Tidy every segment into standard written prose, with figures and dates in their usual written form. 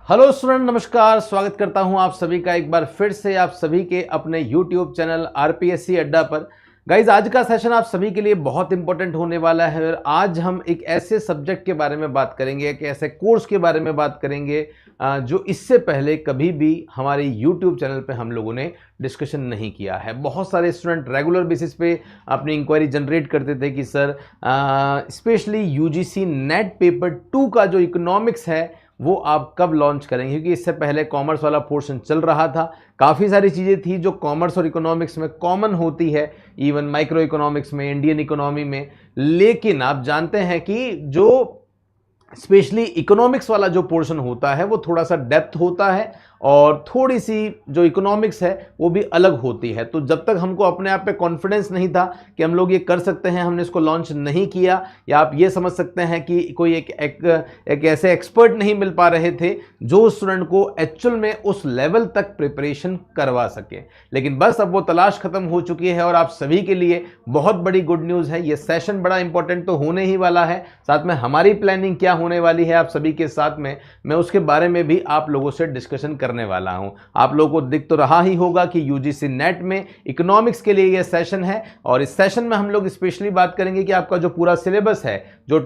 Hello student, नमस्कार। स्वागत करता हूं आप सभी का एक बार फिर से आप सभी के अपने यूट्यूब चैनल आरपीएससी अड्डा पर। गाइज, आज का सेशन आप सभी के लिए बहुत इंपॉर्टेंट होने वाला है और आज हम एक ऐसे सब्जेक्ट के बारे में बात करेंगे, एक ऐसे कोर्स के बारे में बात करेंगे जो इससे पहले कभी भी हमारे यूट्यूब चैनल पे हम लोगों ने डिस्कशन नहीं किया है। बहुत सारे स्टूडेंट रेगुलर बेसिस पे अपनी इंक्वायरी जनरेट करते थे कि sir specially UGC net paper 2 का जो इकोनॉमिक्स है वो आप कब लॉन्च करेंगे, क्योंकि इससे पहले कॉमर्स वाला पोर्शन चल रहा था। काफ़ी सारी चीज़ें थी जो कॉमर्स और इकोनॉमिक्स में कॉमन होती है, इवन माइक्रो इकोनॉमिक्स में, इंडियन इकोनॉमी में। लेकिन आप जानते हैं कि जो स्पेशली इकोनॉमिक्स वाला जो पोर्शन होता है वो थोड़ा सा डेप्थ होता है और थोड़ी सी जो इकोनॉमिक्स है वो भी अलग होती है। तो जब तक हमको अपने आप पे कॉन्फिडेंस नहीं था कि हम लोग ये कर सकते हैं, हमने इसको लॉन्च नहीं किया। या आप ये समझ सकते हैं कि कोई एक ऐसे एक्सपर्ट नहीं मिल पा रहे थे जो स्टूडेंट को एक्चुअल में उस लेवल तक प्रिपरेशन करवा सके। लेकिन बस अब वो तलाश खत्म हो चुकी है और आप सभी के लिए बहुत बड़ी गुड न्यूज़ है। ये सेशन बड़ा इंपॉर्टेंट तो होने ही वाला है, साथ में हमारी प्लानिंग क्या होने वाली है आप सभी के साथ में, मैं उसके बारे में भी आप लोगों से डिस्कशन करने वाला हूं। आप लोगों को दिख तो रहा ही होगा कि यूजीसी नेट में इकोनॉमिक्स के लिए यह सेशन है और इस सेशन में हम लोग स्पेशली बात करेंगे कि आपका जो पूरा सिलेबस है, जो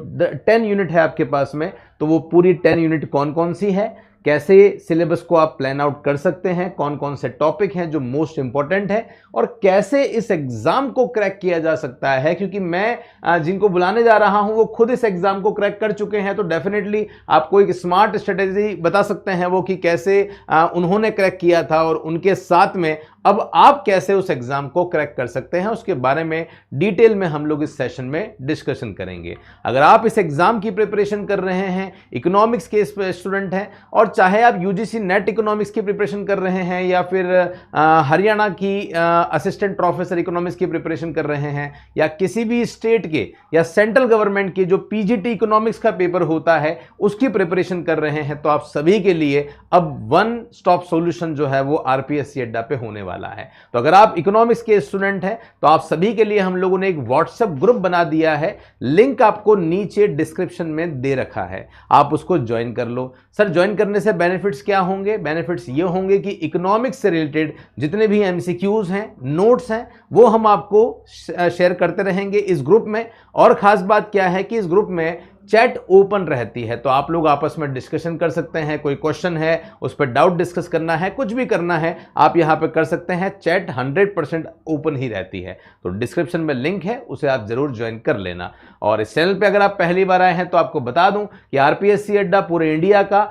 10 यूनिट है आपके पास में, तो वो पूरी 10 यूनिट कौन कौन सी है, कैसे सिलेबस को आप प्लान आउट कर सकते हैं, कौन कौन से टॉपिक हैं जो मोस्ट इंपॉर्टेंट है और कैसे इस एग्जाम को क्रैक किया जा सकता है। क्योंकि मैं जिनको बुलाने जा रहा हूं वो खुद इस एग्जाम को क्रैक कर चुके हैं, तो डेफिनेटली आपको एक स्मार्ट स्ट्रेटेजी बता सकते हैं वो कि कैसे उन्होंने क्रैक किया था और उनके साथ में अब आप कैसे उस एग्जाम को क्रैक कर सकते हैं, उसके बारे में डिटेल में हम लोग इस सेशन में डिस्कशन करेंगे। अगर आप इस एग्जाम की प्रिपरेशन कर रहे हैं, इकोनॉमिक्स के स्टूडेंट हैं, और चाहे आप यूजीसी नेट इकोनॉमिक्स की प्रिपरेशन कर रहे हैं या फिर हरियाणा की असिस्टेंट प्रोफेसर इकोनॉमिक्स की प्रिपरेशन कर रहे हैं या किसी भी स्टेट के या सेंट्रल गवर्नमेंट के जो पीजीटी इकोनॉमिक्स का पेपर होता है उसकी प्रिपरेशन कर रहे हैं, तो आप सभी के लिए अब वन स्टॉप सॉल्यूशन जो है वो आरपीएससी अड्डा पे होने वाला है। तो अगर आप इकोनॉमिक्स के स्टूडेंट हैं तो आप सभी के लिए हम लोगों ने एक व्हाट्सएप ग्रुप बना दिया है, लिंक आपको नीचे डिस्क्रिप्शन में दे रखा है, आप उसको ज्वाइन कर लो। सर, ज्वाइन करने से बेनिफिट्स क्या होंगे? बेनिफिट्स ये होंगे कि इकोनॉमिक्स से रिलेटेड जितने भी एमसीक्यूज हैं, नोट्स हैं, वो हम आपको शेयर करते रहेंगे इस ग्रुप में। और खास बात क्या है कि इस ग्रुप में चैट ओपन रहती है, तो आप लोग आपस में डिस्कशन कर सकते हैं। कोई क्वेश्चन है, उस पर डाउट डिस्कस करना है, कुछ भी करना है, आप यहां पे कर सकते हैं। चैट 100% ओपन ही रहती है, तो डिस्क्रिप्शन में लिंक है, उसे आप जरूर ज्वाइन कर लेना। और इस चैनल पे अगर आप पहली बार आए हैं तो आपको बता दूं कि आरपीएससी अड्डा पूरे इंडिया का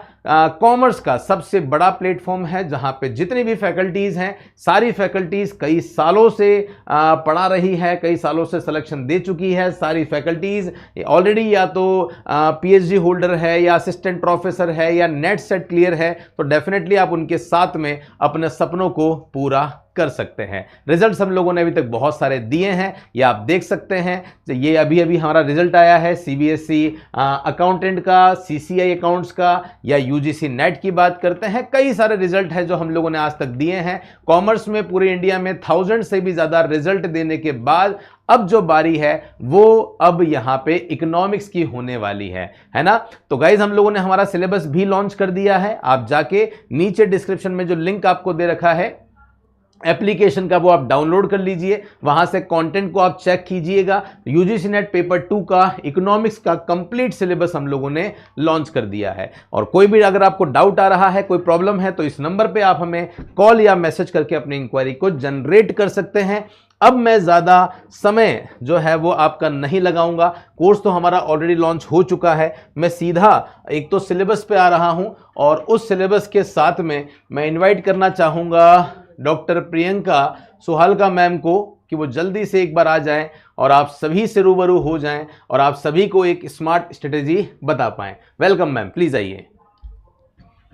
कॉमर्स का सबसे बड़ा प्लेटफॉर्म है, जहां पे जितनी भी फैकल्टीज हैं, सारी फैकल्टीज कई सालों से पढ़ा रही है, कई सालों से सिलेक्शन दे चुकी है। सारी फैकल्टीज ऑलरेडी या तो पीएचडी होल्डर है या असिस्टेंट प्रोफेसर है या नेट सेट क्लियर है, तो डेफिनेटली आप उनके साथ में अपने सपनों को पूरा कर सकते हैं। रिजल्ट्स हम लोगों ने अभी तक बहुत सारे दिए हैं, ये आप देख सकते हैं। ये अभी अभी हमारा रिजल्ट आया है सीबीएसई अकाउंटेंट का, सीसीआई अकाउंट्स का, या यूजीसी नेट की बात करते हैं, कई सारे रिजल्ट हैं जो हम लोगों ने आज तक दिए हैं। कॉमर्स में पूरे इंडिया में 1000 से भी ज्यादा रिजल्ट देने के बाद अब जो बारी है वो अब यहां पे इकोनॉमिक्स की होने वाली है ना। तो गाइज, हम लोगों ने हमारा सिलेबस भी लॉन्च कर दिया है। आप जाके नीचे डिस्क्रिप्शन में जो लिंक आपको दे रखा है एप्लीकेशन का, वो आप डाउनलोड कर लीजिए, वहां से कंटेंट को आप चेक कीजिएगा। यूजीसी नेट पेपर 2 का इकोनॉमिक्स का कंप्लीट सिलेबस हम लोगों ने लॉन्च कर दिया है। और कोई भी अगर आपको डाउट आ रहा है, कोई प्रॉब्लम है, तो इस नंबर पे आप हमें कॉल या मैसेज करके अपनी इंक्वायरी को जनरेट कर सकते हैं। अब मैं ज़्यादा समय जो है वो आपका नहीं लगाऊंगा, कोर्स तो हमारा ऑलरेडी लॉन्च हो चुका है। मैं सीधा एक तो सिलेबस पे आ रहा हूं और उस सिलेबस के साथ में मैं इनवाइट करना चाहूँगा डॉक्टर प्रियंका सुहालका मैम को कि वो जल्दी से एक बार आ जाएं और आप सभी से रूबरू हो जाएं और आप सभी को एक स्मार्ट स्ट्रेटेजी बता पाएं। वेलकम मैम, प्लीज़ आइए।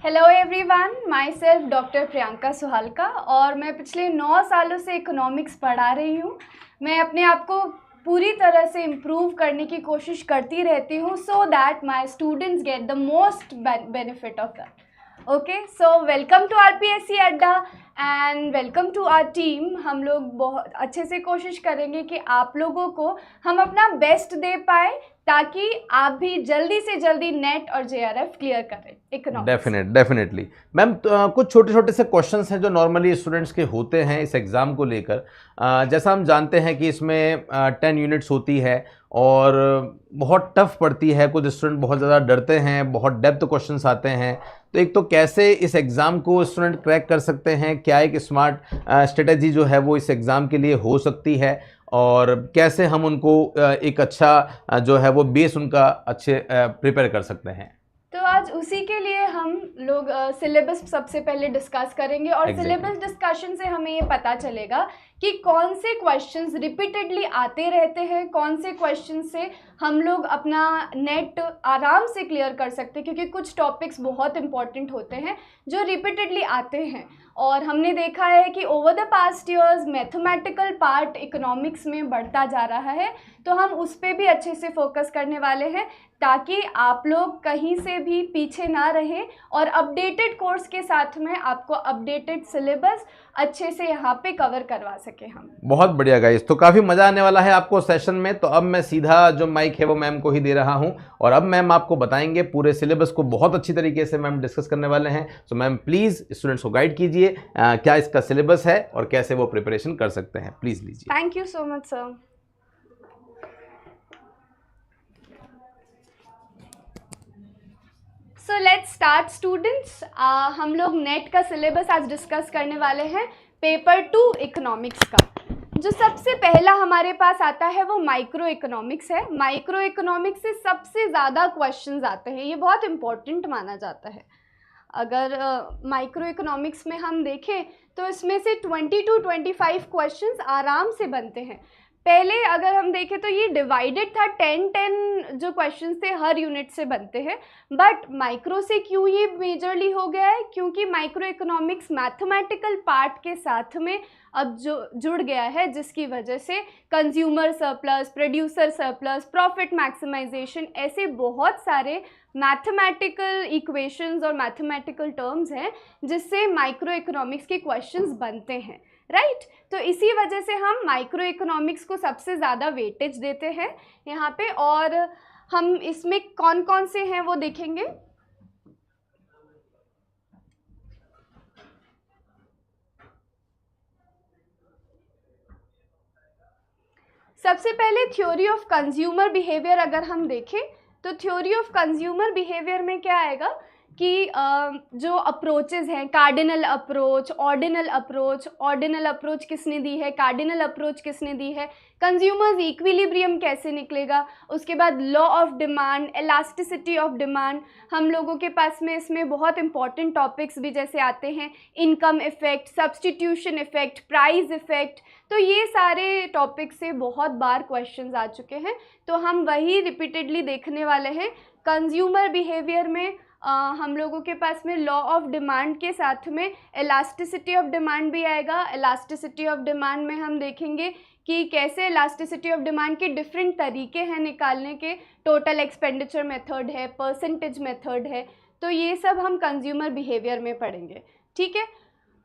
Hello everyone, my self doctor Priyanka Suhalka, और मैं पिछले 9 सालों से इकोनॉमिक्स पढ़ा रही हूँ। मैं अपने आप को पूरी तरह से इम्प्रूव करने की कोशिश करती रहती हूँ, so that my students get the most benefit of that. Okay, so welcome to RPSC Adda and welcome to our team. हम लोग बहुत अच्छे से कोशिश करेंगे कि आप लोगों को हम अपना बेस्ट दे पाए, ताकि आप भी जल्दी से जल्दी नेट और जेआरएफ क्लियर करें। इकोनॉमिक्स। डेफिनेटली मैम, कुछ छोटे छोटे से क्वेश्चंस हैं जो नॉर्मली स्टूडेंट्स के होते हैं इस एग्ज़ाम को लेकर। जैसा हम जानते हैं कि इसमें 10 यूनिट्स होती है और बहुत टफ पड़ती है, कुछ स्टूडेंट बहुत ज़्यादा डरते हैं, बहुत डेप्थ क्वेश्चंस आते हैं। तो एक तो कैसे इस एग्ज़ाम को स्टूडेंट क्रैक कर सकते हैं, क्या एक स्मार्ट स्ट्रेटेजी जो है वो इस एग्ज़ाम के लिए हो सकती है, और कैसे हम उनको एक अच्छा जो है वो बेस उनका अच्छे प्रिपेयर कर सकते हैं। तो आज उसी के लिए हम लोग सिलेबस सबसे पहले डिस्कस करेंगे और सिलेबस डिस्कशन से हमें ये पता चलेगा कि कौन से क्वेश्चंस रिपीटेडली आते रहते हैं, कौन से क्वेश्चन से हम लोग अपना नेट आराम से क्लियर कर सकते हैं, क्योंकि कुछ टॉपिक्स बहुत इंपॉर्टेंट होते हैं जो रिपीटेडली आते हैं। और हमने देखा है कि over the past years mathematical part economics में बढ़ता जा रहा है, तो हम उस पर भी अच्छे से फोकस करने वाले हैं ताकि आप लोग कहीं से भी पीछे ना रहें और अपडेटेड कोर्स के साथ में आपको अपडेटेड सिलेबस अच्छे से यहाँ पे कवर करवा सके हम। बहुत बढ़िया गाइस, तो काफ़ी मज़ा आने वाला है आपको सेशन में। तो अब मैं सीधा जो माइक है वो मैम को ही दे रहा हूँ और अब मैम आपको बताएंगे पूरे सिलेबस को, बहुत अच्छी तरीके से मैम डिस्कस करने वाले हैं। तो मैम प्लीज़ स्टूडेंट्स को गाइड कीजिए क्या इसका सिलेबस है और कैसे वो प्रिपरेशन कर सकते हैं, प्लीज़ लीजिए। Thank you so much sir. So let's start students. हम लोग नेट का सिलेबस आज डिस्कस करने वाले हैं पेपर 2 इकोनॉमिक्स का। जो सबसे पहला हमारे पास आता है वो माइक्रो इकोनॉमिक्स है। माइक्रो इकोनॉमिक्स से सबसे ज़्यादा क्वेश्चंस आते हैं, ये बहुत इंपॉर्टेंट माना जाता है। अगर माइक्रो इकोनॉमिक्स में हम देखें तो इसमें से 20 to 25 क्वेश्चंस आराम से बनते हैं। पहले अगर हम देखें तो ये डिवाइडेड था, 10 जो क्वेश्चंस थे हर यूनिट से बनते हैं, बट माइक्रो से क्यों ये मेजरली हो गया है, क्योंकि माइक्रो इकोनॉमिक्स मैथमेटिकल पार्ट के साथ में अब जो जुड़ गया है, जिसकी वजह से consumer surplus, producer surplus, profit maximisation, ऐसे बहुत सारे मैथमेटिकल इक्वेशंस और मैथमेटिकल टर्म्स हैं जिससे माइक्रो इकोनॉमिक्स के क्वेश्चंस बनते हैं, राइट। तो इसी वजह से हम माइक्रो इकोनॉमिक्स को सबसे ज़्यादा वेटेज देते हैं यहाँ पे। और हम इसमें कौन कौन से हैं वो देखेंगे। सबसे पहले थ्योरी ऑफ कंज्यूमर बिहेवियर अगर हम देखें तो थ्योरी ऑफ कंज्यूमर बिहेवियर में क्या आएगा कि जो अप्रोचेस हैं, cardinal approach, ordinal approach, ordinal approach किसने दी है, कार्डिनल अप्रोच किसने दी है, कंज्यूमर्स इक्विलिब्रियम कैसे निकलेगा, उसके बाद law of demand, elasticity of demand. हम लोगों के पास में इसमें बहुत इंपॉर्टेंट टॉपिक्स भी जैसे आते हैं, income effect, substitution effect, price effect. तो ये सारे टॉपिक्स से बहुत बार क्वेश्चंस आ चुके हैं, तो हम वही रिपीटेडली देखने वाले हैं। कंज्यूमर बिहेवियर में हम लोगों के पास में लॉ ऑफ डिमांड के साथ में इलास्टिसिटी ऑफ डिमांड भी आएगा। इलास्टिसिटी ऑफ डिमांड में हम देखेंगे कि कैसे इलास्टिसिटी ऑफ डिमांड के डिफरेंट तरीके हैं निकालने के, टोटल एक्सपेंडिचर मेथड है, परसेंटेज मेथड है, तो ये सब हम कंज्यूमर बिहेवियर में पढ़ेंगे, ठीक है।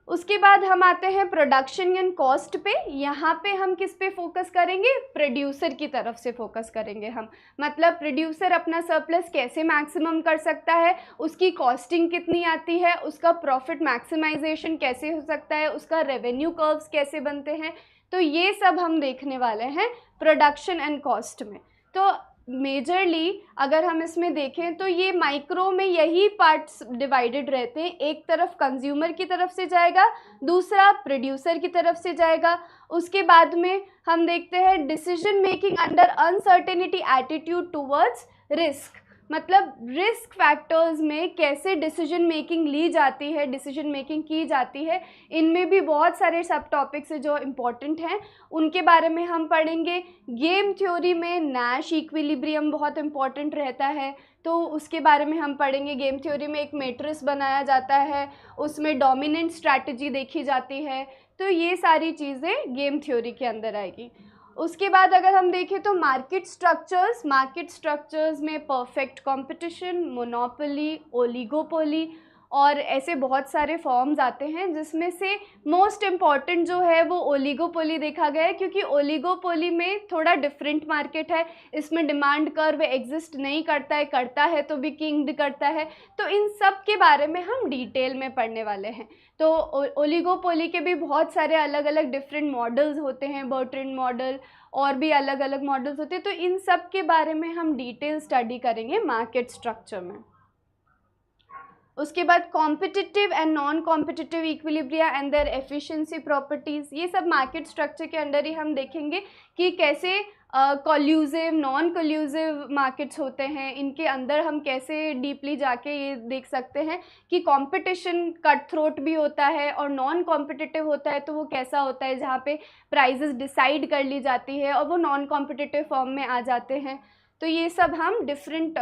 उसके बाद हम आते हैं प्रोडक्शन एंड कॉस्ट पे। यहाँ पे हम किस पे फोकस करेंगे, प्रोड्यूसर की तरफ से फोकस करेंगे हम, मतलब प्रोड्यूसर अपना सरप्लस कैसे मैक्सिमम कर सकता है, उसकी कॉस्टिंग कितनी आती है, उसका प्रॉफिट मैक्सिमाइजेशन कैसे हो सकता है, उसका रेवेन्यू कर्व्स कैसे बनते हैं, तो ये सब हम देखने वाले हैं प्रोडक्शन एंड कॉस्ट में। तो मेजरली अगर हम इसमें देखें तो ये माइक्रो में यही पार्ट्स डिवाइडेड रहते हैं, एक तरफ कंज्यूमर की तरफ से जाएगा, दूसरा प्रोड्यूसर की तरफ से जाएगा। उसके बाद में हम देखते हैं decision making under uncertainty attitude towards risk, मतलब रिस्क फैक्टर्स में कैसे डिसीजन मेकिंग ली जाती है, डिसीजन मेकिंग की जाती है। इनमें भी बहुत सारे सब टॉपिक्स हैं जो इम्पोर्टेंट हैं, उनके बारे में हम पढ़ेंगे। गेम थ्योरी में नैश इक्विलिब्रियम बहुत इम्पॉर्टेंट रहता है, तो उसके बारे में हम पढ़ेंगे। गेम थ्योरी में एक मैट्रिक्स बनाया जाता है, उसमें डोमिनेंट स्ट्रैटेजी देखी जाती है, तो ये सारी चीज़ें गेम थ्योरी के अंदर आएगी। उसके बाद अगर हम देखें तो मार्केट स्ट्रक्चर्स में परफेक्ट कंपटीशन, मोनोपोली, ओलिगोपोली, और ऐसे बहुत सारे फॉर्म्स आते हैं, जिसमें से मोस्ट इम्पॉर्टेंट जो है वो ओलिगोपोली देखा गया है, क्योंकि ओलिगोपोली में थोड़ा डिफरेंट मार्केट है, इसमें डिमांड कर्व एग्जिस्ट नहीं करता है, करता है तो भी किंग्ड करता है। तो इन सब के बारे में हम डिटेल में पढ़ने वाले हैं। तो ओलिगोपोली के भी बहुत सारे अलग अलग डिफरेंट मॉडल्स होते हैं, बर्ट्रैंड मॉडल और भी अलग अलग मॉडल्स होते हैं। तो इन सब के बारे में हम डिटेल स्टडी करेंगे मार्केट स्ट्रक्चर में। उसके बाद competitive and non competitive equilibria and their efficiency properties, ये सब मार्केट स्ट्रक्चर के अंडर ही हम देखेंगे कि कैसे कोल्यूसिव नॉन कोल्यूसिव मार्केट्स होते हैं, इनके अंदर हम कैसे डीपली जाके ये देख सकते हैं कि कंपटीशन कट थ्रोट भी होता है और नॉन कॉम्पिटिटिव होता है तो वो कैसा होता है, जहाँ पे प्राइजेस डिसाइड कर ली जाती है और वो नॉन कॉम्पिटिटिव फॉर्म में आ जाते हैं। तो ये सब हम डिफरेंट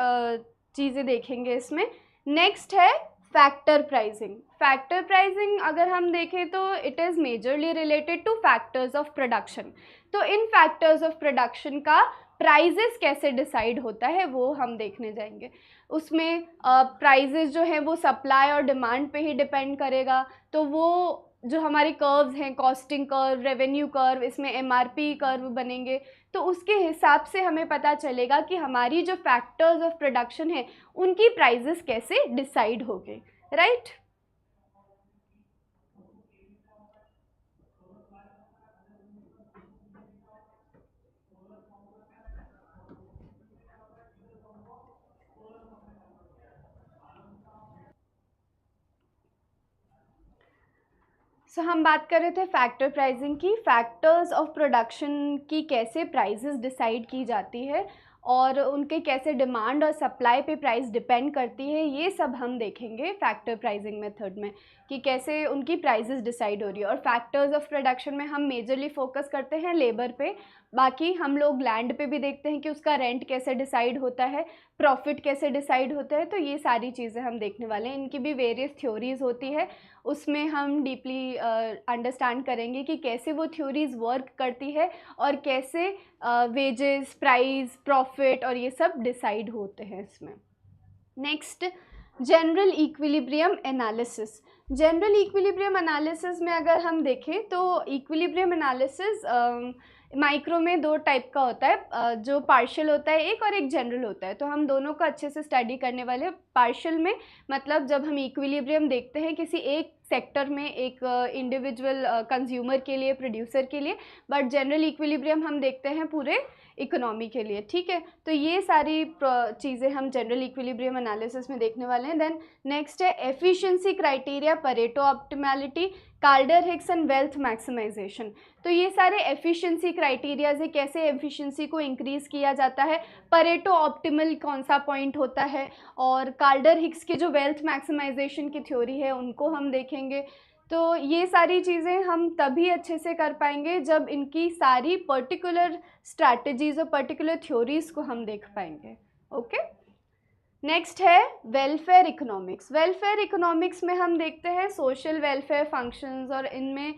चीज़ें देखेंगे इसमें। नेक्स्ट है फैक्टर प्राइसिंग। फैक्टर प्राइसिंग अगर हम देखें तो it is majorly related two factors of production. तो इन फैक्टर्स ऑफ प्रोडक्शन का प्राइजेस कैसे डिसाइड होता है वो हम देखने जाएंगे। उसमें प्राइजेस जो है वो सप्लाई और डिमांड पे ही डिपेंड करेगा। तो वो जो हमारी कर्व्स हैं, कॉस्टिंग कर्व, रेवेन्यू कर्व, इसमें एमआरपी कर्व बनेंगे, तो उसके हिसाब से हमें पता चलेगा कि हमारी जो फैक्टर्स ऑफ प्रोडक्शन है उनकी प्राइजेस कैसे डिसाइड होंगे, राइट। हम बात कर रहे थे फैक्टर प्राइसिंग की, फैक्टर्स ऑफ प्रोडक्शन की कैसे प्राइजेस डिसाइड की जाती है और उनके कैसे डिमांड और सप्लाई पे प्राइस डिपेंड करती है, ये सब हम देखेंगे फैक्टर प्राइसिंग मेथड में कि कैसे उनकी प्राइजेस डिसाइड हो रही है। और फैक्टर्स ऑफ प्रोडक्शन में हम मेजरली फोकस करते हैं लेबर पे, बाकी हम लोग लैंड पे भी देखते हैं कि उसका रेंट कैसे डिसाइड होता है, प्रॉफिट कैसे डिसाइड होता है। तो ये सारी चीज़ें हम देखने वाले हैं। इनकी भी वेरियस थ्योरीज़ होती है, उसमें हम डीपली अंडरस्टैंड करेंगे कि कैसे वो थ्योरीज़ वर्क करती है और कैसे वेजेस, प्राइस, प्रॉफिट और ये सब डिसाइड होते हैं इसमें। Next, general equilibrium analysis. General equilibrium analysis में अगर हम देखें तो इक्विलिब्रियम एनालिसिस माइक्रो में दो टाइप का होता है, जो पार्शियल होता है एक और एक जनरल होता है। तो हम दोनों को अच्छे से स्टडी करने वाले। पार्शियल में मतलब जब हम इक्विलिब्रियम देखते हैं किसी एक सेक्टर में, एक इंडिविजुअल कंज्यूमर के लिए, प्रोड्यूसर के लिए, बट जनरल इक्विलिब्रियम हम देखते हैं पूरे इकोनॉमी के लिए, ठीक है। तो ये सारी चीज़ें हम जनरल इक्विलिब्रियम एनालिसिस में देखने वाले हैं। देन नेक्स्ट है efficiency criteria, Pareto optimality, Kaldor Hicks and wealth maximization. तो ये सारे एफिशिएंसी क्राइटेरियाज है, कैसे एफिशिएंसी को इंक्रीज़ किया जाता है, परेटो ऑप्टिमल कौन सा पॉइंट होता है, और कार्डर-हिक्स की जो वेल्थ मैक्सिमाइजेशन की थ्योरी है उनको हम देखेंगे। तो ये सारी चीज़ें हम तभी अच्छे से कर पाएंगे जब इनकी सारी पर्टिकुलर स्ट्रैटेजीज़ और पर्टिकुलर थ्योरीज़ को हम देख पाएंगे, ओके। नेक्स्ट है वेलफेयर इकोनॉमिक्स। वेलफेयर इकोनॉमिक्स में हम देखते हैं सोशल वेलफेयर फंक्शंस, और इनमें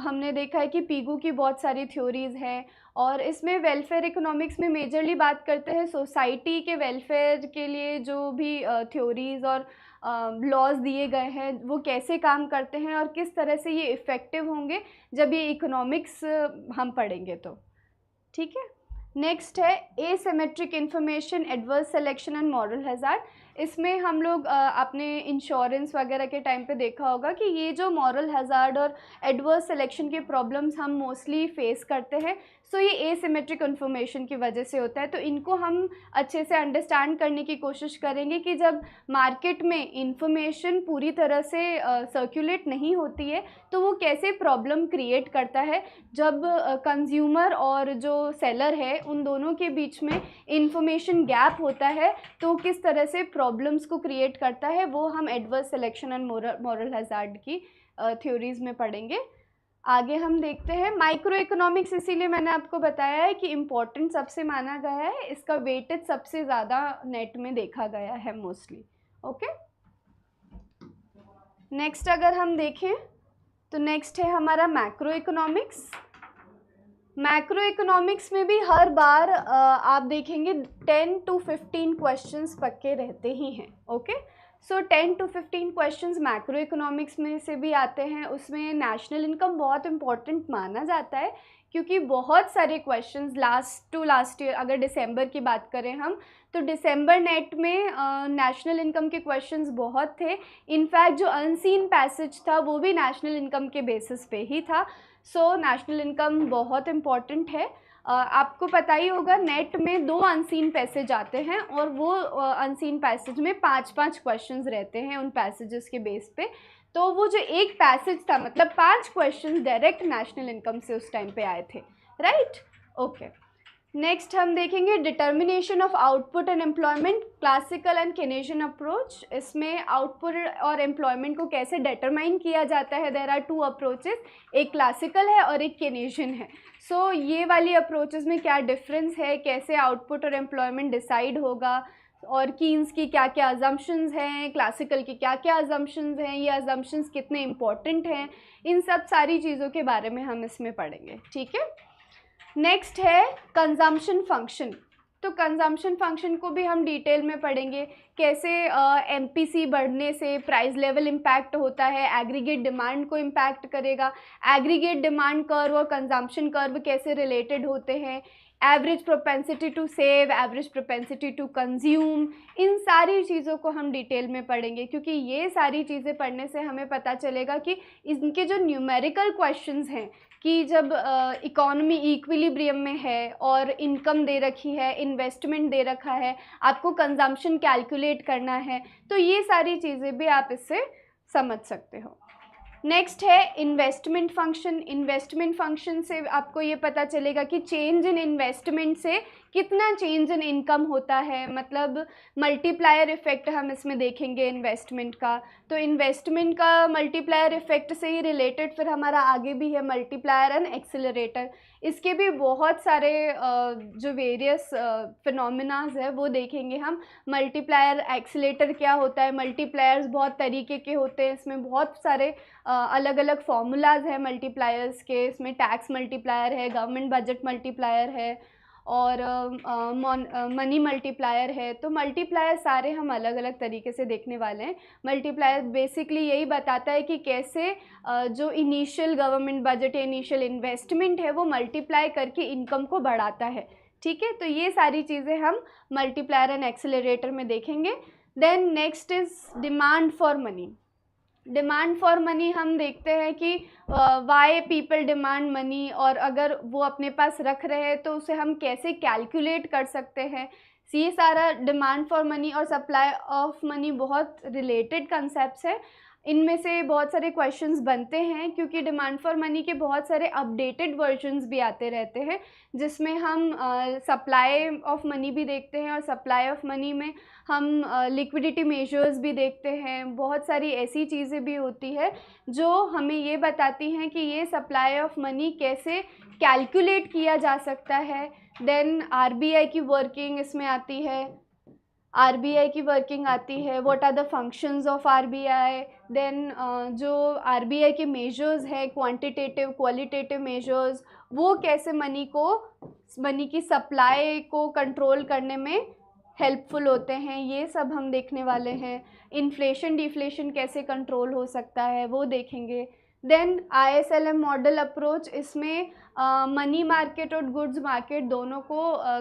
हमने देखा है कि पीगू की बहुत सारी थ्योरीज़ हैं। और इसमें वेलफेयर इकोनॉमिक्स में मेजरली बात करते हैं सोसाइटी के वेलफेयर के लिए जो भी थ्योरीज़ और लॉज दिए गए हैं वो कैसे काम करते हैं और किस तरह से ये इफ़ेक्टिव होंगे जब ये इकोनॉमिक्स हम पढ़ेंगे तो, ठीक है। नेक्स्ट है asymmetric information, adverse selection and moral hazard. इसमें हम लोग अपने इंश्योरेंस वगैरह के टाइम पे देखा होगा कि ये जो मॉरल हैज़ार्ड और एडवर्स सिलेक्शन के प्रॉब्लम्स हम मोस्टली फेस करते हैं, सो ये एसिमेट्रिक इन्फॉर्मेशन की वजह से होता है। तो इनको हम अच्छे से अंडरस्टैंड करने की कोशिश करेंगे कि जब मार्केट में इंफॉर्मेशन पूरी तरह से सर्कुलेट नहीं होती है तो वो कैसे प्रॉब्लम क्रिएट करता है। जब कंज्यूमर और जो सेलर है उन दोनों के बीच में इंफॉर्मेशन गैप होता है तो किस तरह से प्रॉब्लम्स को क्रिएट करता है, वो हम adverse selection and moral hazard की थ्योरीज़ में पढ़ेंगे। आगे हम देखते हैं माइक्रो इकोनॉमिक्स, इसीलिए मैंने आपको बताया है कि इम्पोर्टेंट सबसे माना गया है, इसका वेटेज सबसे ज़्यादा नेट में देखा गया है मोस्टली, ओके। नेक्स्ट अगर हम देखें तो नेक्स्ट है हमारा मैक्रो इकोनॉमिक्स। मैक्रो इकोनॉमिक्स में भी हर बार आप देखेंगे 10 to 15 क्वेश्चंस पक्के रहते ही हैं, okay. So 10 to 15 questions macro economics में से भी आते हैं। उसमें नेशनल इनकम बहुत इंपॉर्टेंट माना जाता है क्योंकि बहुत सारे क्वेश्चंस लास्ट ईयर, अगर दिसंबर की बात करें हम, तो दिसंबर नेट में नेशनल इनकम के क्वेश्चंस बहुत थे। इनफैक्ट जो अनसीन पैसेज था वो भी नेशनल इनकम के बेसिस पे ही था। सो नेशनल इनकम बहुत इम्पॉर्टेंट है। आपको पता ही होगा नेट में 2 अनसीन पैसेज आते हैं और वो अनसीन पैसेज में 5-5 क्वेश्चंस रहते हैं उन पैसेजेस के बेस पे। तो वो जो एक पैसेज था, मतलब 5 क्वेश्चंस डायरेक्ट नेशनल इनकम से उस टाइम पे आए थे, राइट। ओके, नेक्स्ट हम देखेंगे determination of output and employment, classical and Keynesian approach. इसमें आउटपुट और एम्प्लॉयमेंट को कैसे डिटरमाइन किया जाता है, देयर आर 2 अप्रोचेस, एक क्लासिकल है और एक केनेशियन है। सो ये वाली अप्रोचेस में क्या डिफरेंस है, कैसे आउटपुट और एम्प्लॉयमेंट डिसाइड होगा, और कीन्स की क्या क्या अजम्पशंस हैं, क्लासिकल की क्या क्या अजम्पशंस हैं, ये अजम्पशंस कितने इम्पॉर्टेंट हैं, इन सब सारी चीज़ों के बारे में हम इसमें पढ़ेंगे, ठीक है। नेक्स्ट है कंजम्पशन फंक्शन। तो कंजम्पशन फंक्शन को भी हम डिटेल में पढ़ेंगे, कैसे एमपीसी बढ़ने से प्राइस लेवल इम्पैक्ट होता है, एग्रीगेट डिमांड को इम्पैक्ट करेगा, एग्रीगेट डिमांड कर्व और कंजम्पशन कर्व कैसे रिलेटेड होते हैं, average propensity to save, average propensity to consume, इन सारी चीज़ों को हम डिटेल में पढ़ेंगे क्योंकि ये सारी चीज़ें पढ़ने से हमें पता चलेगा कि इनके जो न्यूमेरिकल क्वेश्चंस हैं कि जब इकोनॉमी इक्विलिब्रियम में है और इनकम दे रखी है, इन्वेस्टमेंट दे रखा है, आपको कंजम्पशन कैलकुलेट करना है, तो ये सारी चीज़ें भी आप इससे समझ सकते हो। नेक्स्ट है इन्वेस्टमेंट फंक्शन। इन्वेस्टमेंट फंक्शन से आपको ये पता चलेगा कि चेंज इन इन्वेस्टमेंट से कितना चेंज इन इनकम होता है, मतलब मल्टीप्लायर इफ़ेक्ट हम इसमें देखेंगे इन्वेस्टमेंट का। तो इन्वेस्टमेंट का मल्टीप्लायर इफ़ेक्ट से ही रिलेटेड फिर हमारा आगे भी है मल्टीप्लायर एंड एक्सेलरेटर। इसके भी बहुत सारे जो वेरियस फिनोमिनाज है वो देखेंगे हम। मल्टीप्लायर एक्सेलरेटर क्या होता है, मल्टीप्लायर्स बहुत तरीके के होते हैं, इसमें बहुत सारे अलग अलग फार्मूलाज हैं मल्टीप्लायर्स के। इसमें टैक्स मल्टीप्लायर है, गवर्नमेंट बजट मल्टीप्लायर है और मनी मल्टीप्लायर है। तो मल्टीप्लायर सारे हम अलग अलग तरीके से देखने वाले हैं। मल्टीप्लायर बेसिकली यही बताता है कि कैसे जो इनिशियल गवर्नमेंट बजट या इनिशियल इन्वेस्टमेंट है वो मल्टीप्लाई करके इनकम को बढ़ाता है, ठीक है। तो ये सारी चीज़ें हम मल्टीप्लायर एंड एक्सेलरेटर में देखेंगे। Then next is demand for money. Demand for money हम देखते हैं कि वाई पीपल डिमांड मनी, और अगर वो अपने पास रख रहे हैं तो उसे हम कैसे कैलकुलेट कर सकते हैं। ये सारा डिमांड फॉर मनी और सप्लाई ऑफ मनी बहुत रिलेटेड कंसेप्ट्स हैं। इनमें से बहुत सारे क्वेश्चंस बनते हैं क्योंकि डिमांड फॉर मनी के बहुत सारे अपडेटेड वर्जन्स भी आते रहते हैं जिसमें हम सप्लाई ऑफ मनी भी देखते हैं और सप्लाई ऑफ मनी में हम लिक्विडिटी मेजर्स भी देखते हैं। बहुत सारी ऐसी चीज़ें भी होती है जो हमें ये बताती हैं कि ये सप्लाई ऑफ मनी कैसे कैलकुलेट किया जा सकता है। देन आरबीआई की वर्किंग इसमें आती है, आरबीआई की वर्किंग आती है, what are the functions of RBI. Then जो आरबीआई के मेजर्स है, क्वांटिटेटिव क्वालिटेटिव मेजर्स, वो कैसे मनी की सप्लाई को कंट्रोल करने में हेल्पफुल होते हैं, ये सब हम देखने वाले हैं। इन्फ्लेशन डिफ्लेशन कैसे कंट्रोल हो सकता है वो देखेंगे। देन ISLM मॉडल अप्रोच, इसमें मनी मार्केट और गुड्स मार्केट दोनों को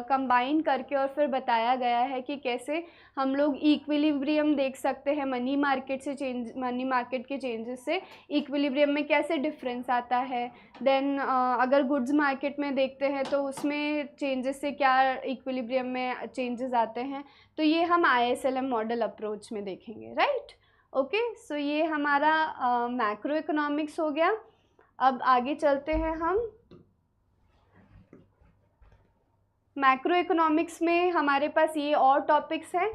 कंबाइन करके और फिर बताया गया है कि कैसे हम लोग इक्विलिब्रियम देख सकते हैं मनी मार्केट के चेंजेस से इक्विलिब्रियम में कैसे डिफरेंस आता है। देन अगर गुड्स मार्केट में देखते हैं तो उसमें चेंजेस से क्या इक्विलिब्रियम में चेंजेस आते हैं। तो ये हम ISLM मॉडल अप्रोच में देखेंगे, राइट। ओके, सो ये हमारा मैक्रो इकोनॉमिक्स हो गया। अब आगे चलते हैं हम। मैक्रो इकोनॉमिक्स में हमारे पास ये और टॉपिक्स हैं,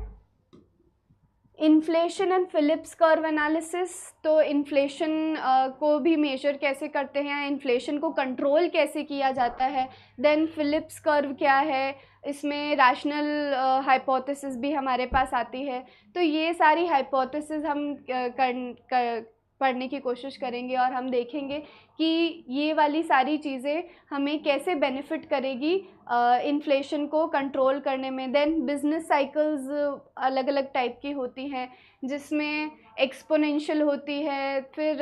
inflation and Phillips curve analysis. तो इन्फ्लेशन को भी मेजर कैसे करते हैं, इन्फ्लेशन को कंट्रोल कैसे किया जाता है। देन फिलिप्स कर्व क्या है, इसमें रैशनल हाइपोथेसिस भी हमारे पास आती है। तो ये सारी हाइपोथेसिस हम पढ़ने की कोशिश करेंगे और हम देखेंगे कि ये वाली सारी चीज़ें हमें कैसे बेनिफिट करेगी इन्फ्लेशन को कंट्रोल करने में। देन बिजनेस साइकिल्स अलग अलग टाइप की होती हैं, जिसमें एक्सपोनेंशियल होती है, फिर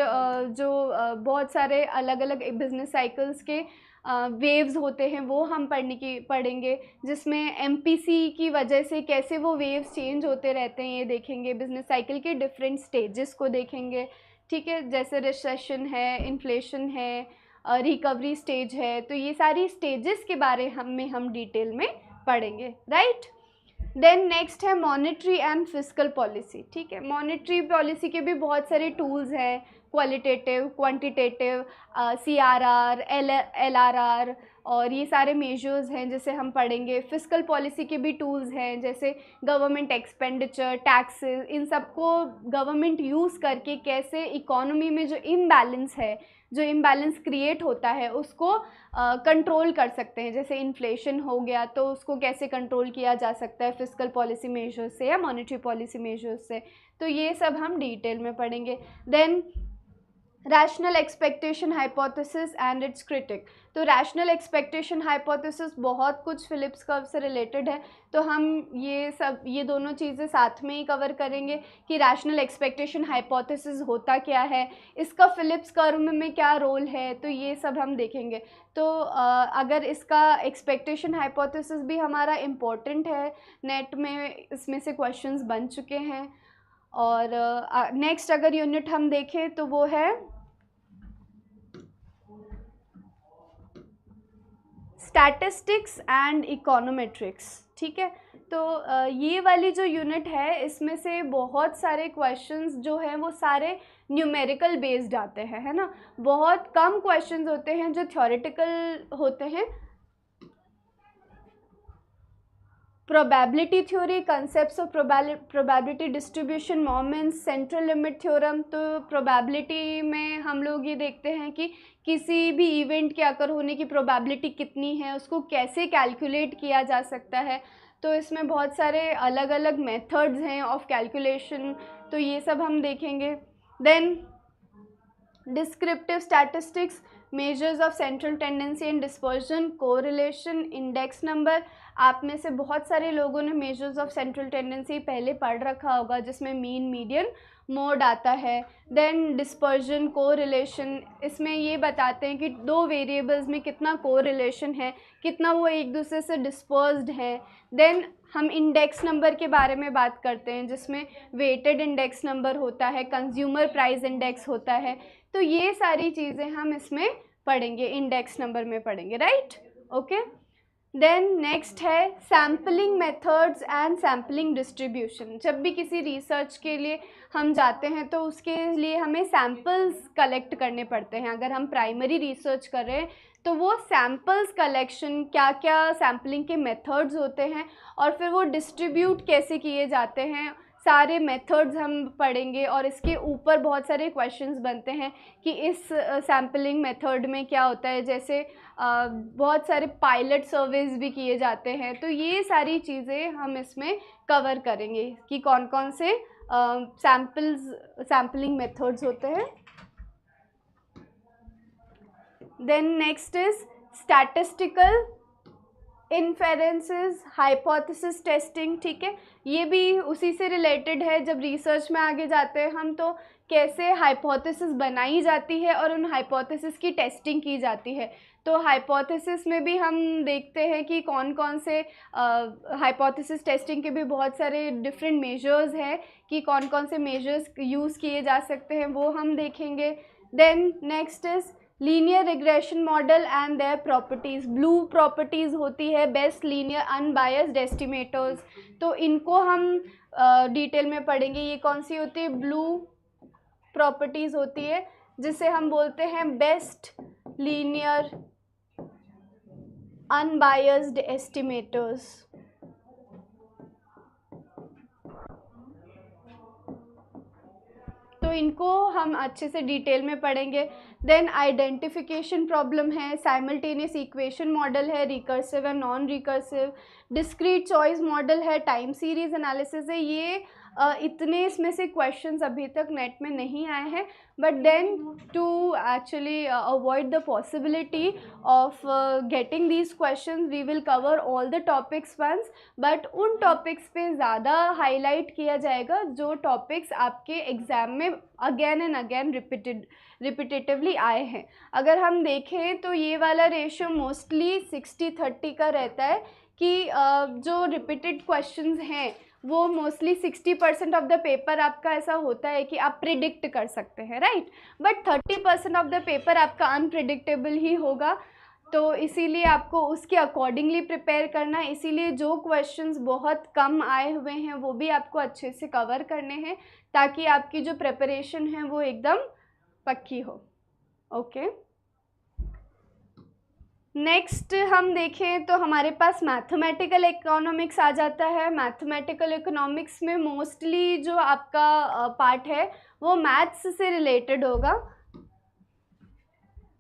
जो बहुत सारे अलग अलग बिजनेस साइकिल्स के वेव्स होते हैं वो हम पढ़ेंगे, जिसमें एमपीसी की वजह से कैसे वो वेव्स चेंज होते रहते हैं ये देखेंगे। बिजनेस साइकिल के डिफरेंट स्टेजेस को देखेंगे, ठीक है, जैसे रिसेशन है, इन्फ्लेशन है, रिकवरी स्टेज है, तो ये सारी स्टेजेस के बारे में हम डिटेल में पढ़ेंगे, राइट। देन नेक्स्ट है मॉनेटरी एंड फिस्कल पॉलिसी, ठीक है। मॉनेटरी पॉलिसी के भी बहुत सारे टूल्स हैं, क्वालिटेटिव, क्वांटिटेटिव, CRR, LRR, और ये सारे मेजर्स हैं जिसे हम पढ़ेंगे। फिस्कल पॉलिसी के भी टूल्स हैं, जैसे गवर्नमेंट एक्सपेंडिचर, टैक्सेस, इन सबको गवर्नमेंट यूज़ करके कैसे इकोनॉमी में जो इम्बैलेंस है, जो इम्बैलेंस क्रिएट होता है, उसको कंट्रोल कर सकते हैं। जैसे इन्फ्लेशन हो गया तो उसको कैसे कंट्रोल किया जा सकता है फिस्कल पॉलिसी मेजर्स से या मॉनेटरी पॉलिसी मेजर्स से, तो ये सब हम डिटेल में पढ़ेंगे। Then rational expectation hypothesis and its critique. तो रैशनल एक्सपेक्टेशन हाइपोथेसिस बहुत कुछ फिलिप्स कर्व से रिलेटेड है, तो हम ये दोनों चीज़ें साथ में ही कवर करेंगे कि रैशनल एक्सपेक्टेशन हाइपोथेसिस होता क्या है, इसका फिलिप्स कर्व में क्या रोल है, तो ये सब हम देखेंगे। तो अगर इसका एक्सपेक्टेशन हाइपोथेसिस भी हमारा इम्पोर्टेंट है, नेट में इसमें से क्वेश्चंस बन चुके हैं। और नेक्स्ट अगर यूनिट हम देखें तो वो है स्टैटिस्टिक्स एंड इकोनोमेट्रिक्स, ठीक है। तो ये वाली जो यूनिट है इसमें से बहुत सारे क्वेश्चंस जो हैं वो सारे न्यूमेरिकल बेस्ड आते हैं, है ना। बहुत कम क्वेश्चंस होते हैं जो थ्योरेटिकल होते हैं। Probability theory, concepts of probability distribution, moments, central limit theorem. तो प्रोबेबिलिटी में हम लोग ये देखते हैं कि किसी भी इवेंट के अकर होने की प्रोबेबिलिटी कितनी है, उसको कैसे कैलकुलेट किया जा सकता है। तो इसमें बहुत सारे अलग अलग मेथड्स हैं ऑफ कैलकुलेशन, तो ये सब हम देखेंगे। Then descriptive statistics, measures of central tendency and dispersion, correlation, index number. आप में से बहुत सारे लोगों ने मेजर्स ऑफ सेंट्रल टेंडेंसी पहले पढ़ रखा होगा, जिसमें मीन, मीडियन, मोड आता है। देन डिस्पर्जन, कोरिलेशन, इसमें ये बताते हैं कि दो वेरिएबल्स में कितना कोरिलेशन है, कितना वो एक दूसरे से डिस्पर्स्ड है। देन हम इंडेक्स नंबर के बारे में बात करते हैं, जिसमें वेटेड इंडेक्स नंबर होता है, कंज्यूमर प्राइस इंडेक्स होता है। तो ये सारी चीज़ें हम इसमें पढ़ेंगे, इंडेक्स नंबर में पढ़ेंगे, राइट, ओके। देन नेक्स्ट है sampling methods and sampling distribution. जब भी किसी रिसर्च के लिए हम जाते हैं तो उसके लिए हमें सैम्पल्स कलेक्ट करने पड़ते हैं। अगर हम प्राइमरी रिसर्च कर रहे हैं तो वो सैम्पल्स कलेक्शन, क्या क्या सैम्पलिंग के मेथड्स होते हैं और फिर वो डिस्ट्रीब्यूट कैसे किए जाते हैं, सारे मेथड्स हम पढ़ेंगे। और इसके ऊपर बहुत सारे क्वेश्चंस बनते हैं कि इस सैम्पलिंग मेथड में क्या होता है, जैसे बहुत सारे पायलट सर्वेज भी किए जाते हैं। तो ये सारी चीज़ें हम इसमें कवर करेंगे कि कौन कौन से सैम्पलिंग मेथड्स होते हैं। Then next is statistical inferences, hypothesis testing, ठीक है। ये भी उसी से रिलेटेड है। जब रिसर्च में आगे जाते हैं हम तो कैसे हाइपोथेसिस बनाई जाती है और उन हाइपोथेसिस की टेस्टिंग की जाती है। तो हाइपोथेसिस में भी हम देखते हैं कि कौन कौन से हाइपोथेसिस टेस्टिंग के भी बहुत सारे डिफरेंट मेजर्स हैं कि कौन कौन से मेजर्स यूज़ किए जा सकते हैं, वो हम देखेंगे। Then next is linear regression model and their properties. BLUE properties होती है बेस्ट लीनियर अनबायस्ड एस्टिमेटर्स, तो इनको हम डिटेल में पढ़ेंगे। ये कौन सी होती है? ब्लू प्रॉपर्टीज़ होती है जिसे हम बोलते हैं बेस्ट लीनियर अनबायस्ड एस्टिमेटर्स। तो इनको हम अच्छे से डिटेल में पढ़ेंगे। देन आइडेंटिफिकेशन प्रॉब्लम है, साइमल्टेनियस इक्वेशन मॉडल है, recursive and non recursive, discrete choice model है, टाइम सीरीज एनालिसिस है। ये इतने इसमें से क्वेश्चंस अभी तक नेट में नहीं आए हैं, but then to actually avoid the possibility of getting these questions we will cover all the topics once, but उन टॉपिक्स पे ज़्यादा हाईलाइट किया जाएगा जो टॉपिक्स आपके एग्ज़ाम में अगेन एंड अगेन रिपीटेटिवली आए हैं। अगर हम देखें तो ये वाला रेशियो मोस्टली 60-30 का रहता है कि जो रिपीटेड क्वेश्चंस हैं वो मोस्टली 60% ऑफ द पेपर आपका ऐसा होता है कि आप प्रिडिक्ट कर सकते हैं, right, but 30% of the paper आपका अनप्रिडिक्टेबल ही होगा। तो इसीलिए आपको उसके अकॉर्डिंगली प्रिपेयर करना है। इसीलिए जो क्वेश्चंस बहुत कम आए हुए हैं वो भी आपको अच्छे से कवर करने हैं ताकि आपकी जो प्रिपरेशन है वो एकदम पक्की हो। ओके, नेक्स्ट हम देखें तो हमारे पास मैथमेटिकल इकोनॉमिक्स आ जाता है। मैथमेटिकल इकोनॉमिक्स में मोस्टली जो आपका पार्ट है वो मैथ्स से रिलेटेड होगा,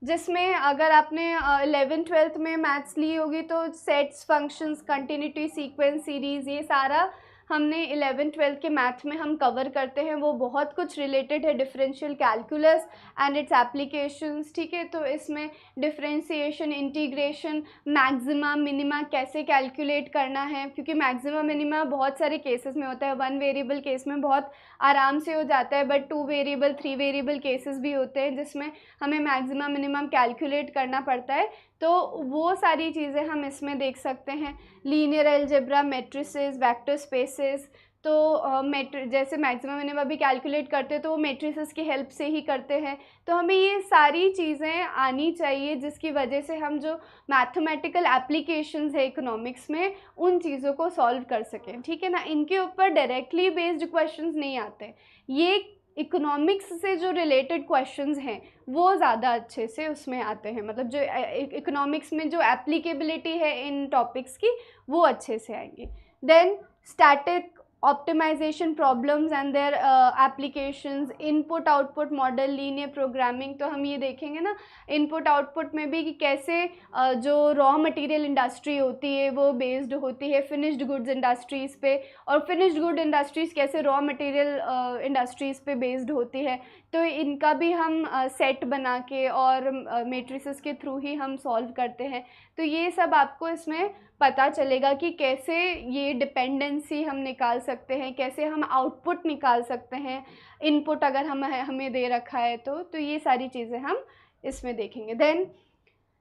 जिसमें अगर आपने 11th-12th में मैथ्स ली होगी तो sets, functions, continuity, sequence, series, ये सारा हमने 11th-12th के मैथ में हम कवर करते हैं। वो बहुत कुछ रिलेटेड है differential calculus and it's applications, ठीक है। तो इसमें डिफरेंशिएशन, इंटीग्रेशन, मैक्सिमा, मिनिमा कैसे कैलकुलेट करना है, क्योंकि मैक्सिमा मिनिमा बहुत सारे केसेस में होता है। 1 वेरिएबल केस में बहुत आराम से हो जाता है, बट 2 वेरिएबल, 3 वेरिएबल केसेस भी होते हैं जिसमें हमें मैक्सिमा मिनिमम कैलकुलेट करना पड़ता है। तो वो सारी चीज़ें हम इसमें देख सकते हैं। Linear algebra, matrices, vector spaces, तो जैसे मैक्सिमम मिनिमम भी कैलकुलेट करते हैं तो वो मैट्रिसेस की हेल्प से ही करते हैं। तो हमें ये सारी चीज़ें आनी चाहिए जिसकी वजह से हम जो मैथमेटिकल एप्लीकेशंस है इकोनॉमिक्स में उन चीज़ों को सॉल्व कर सकें, ठीक है ना। इनके ऊपर डायरेक्टली बेस्ड क्वेश्चंस नहीं आते, ये इकोनॉमिक्स से जो रिलेटेड क्वेश्चंस हैं वो ज़्यादा अच्छे से उसमें आते हैं। मतलब जो इकोनॉमिक्स में जो एप्लीकेबिलिटी है इन टॉपिक्स की वो अच्छे से आएंगी। Then static optimisation problems and their applications, input output model, linear programming. तो हम ये देखेंगे ना इनपुट आउटपुट में भी कि कैसे जो रॉ मटेरियल इंडस्ट्री होती है वो बेस्ड होती है फिनिश्ड गुड्स इंडस्ट्रीज़ पे, और फिनिश्ड गुड इंडस्ट्रीज़ कैसे रॉ मटेरियल इंडस्ट्रीज़ पे बेस्ड होती है। तो इनका भी हम सेट बना के और मैट्रिसेस के थ्रू ही हम सॉल्व करते हैं। तो ये सब आपको इसमें पता चलेगा कि कैसे ये डिपेंडेंसी हम निकाल सकते हैं, कैसे हम आउटपुट निकाल सकते हैं, इनपुट अगर हमें दे रखा है तो ये सारी चीज़ें हम इसमें देखेंगे। Then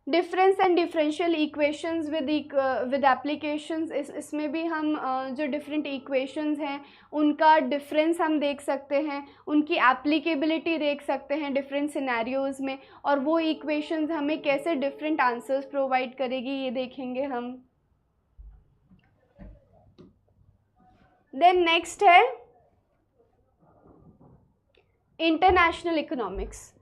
difference and differential equations with applications, इसमें भी हम जो डिफरेंट इक्वेशंस हैं उनका डिफरेंस हम देख सकते हैं, उनकी एप्लीकेबिलिटी देख सकते हैं डिफरेंट सिनेरियोज़ में, और वो इक्वेशंस हमें कैसे डिफरेंट आंसर्स प्रोवाइड करेगी ये देखेंगे हम। देन नेक्स्ट है इंटरनेशनल इकोनॉमिक्स।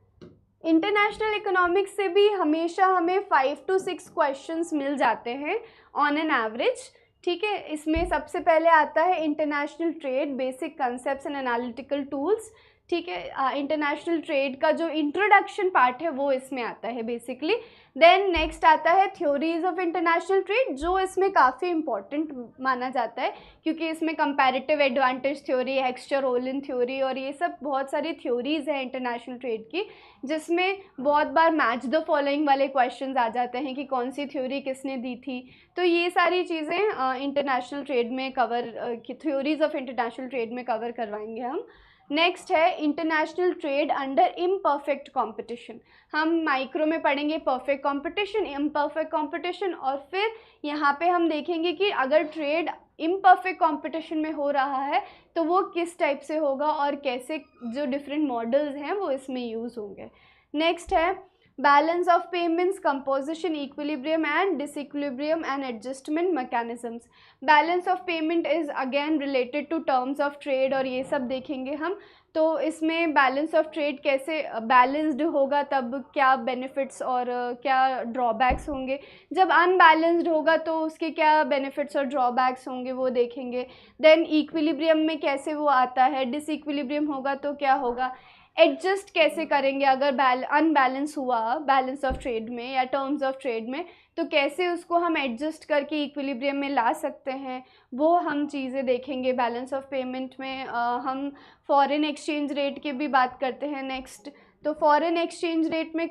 इंटरनेशनल इकोनॉमिक्स से भी हमेशा हमें 5 to 6 क्वेश्चंस मिल जाते हैं ऑन एन एवरेज, ठीक है। इसमें सबसे पहले आता है international trade, basic concepts and analytical tools, ठीक है। इंटरनेशनल ट्रेड का जो इंट्रोडक्शन पार्ट है वो इसमें आता है बेसिकली। देन नेक्स्ट आता है थ्योरीज ऑफ इंटरनेशनल ट्रेड, जो इसमें काफ़ी इंपॉर्टेंट माना जाता है क्योंकि इसमें कंपैरेटिव एडवांटेज थ्योरी, हेक्स्चर-ओलन थ्योरी और ये सब बहुत सारी थ्योरीज़ हैं इंटरनेशनल ट्रेड की, जिसमें बहुत बार मैच द फॉलोइंग वाले क्वेश्चंस आ जाते हैं कि कौन सी थ्योरी किसने दी थी। तो ये सारी चीज़ें इंटरनेशनल ट्रेड में cover, theories of international trade में कवर करवाएंगे हम। नेक्स्ट है international trade under imperfect competition. हम माइक्रो में पढ़ेंगे परफेक्ट कंपटीशन, इम्परफेक्ट कंपटीशन, और फिर यहाँ पे हम देखेंगे कि अगर ट्रेड इम्परफेक्ट कंपटीशन में हो रहा है तो वो किस टाइप से होगा और कैसे जो डिफरेंट मॉडल्स हैं वो इसमें यूज़ होंगे। नेक्स्ट है balance of payments, composition, equilibrium and disequilibrium and adjustment mechanisms. Balance of payment is again related to terms of trade और ये सब देखेंगे हम। तो इसमें बैलेंस ऑफ ट्रेड कैसे बैलेंस्ड होगा, तब क्या बेनिफिट्स और क्या ड्रॉबैक्स होंगे, जब अनबैलेंस्ड होगा तो उसके क्या बेनिफिट्स और ड्रॉबैक्स होंगे वो देखेंगे। देन इक्विलिब्रियम में कैसे वो आता है, डिसइक्विलिब्रियम होगा तो क्या होगा। एडजस्ट कैसे करेंगे अगर अनबैलेंस हुआ बैलेंस ऑफ ट्रेड में या टर्म्स ऑफ ट्रेड में, तो कैसे उसको हम एडजस्ट करके इक्विलिब्रियम में ला सकते हैं, वो हम चीज़ें देखेंगे। बैलेंस ऑफ पेमेंट में हम फॉरेन एक्सचेंज रेट की भी बात करते हैं नेक्स्ट। तो फॉरेन एक्सचेंज रेट में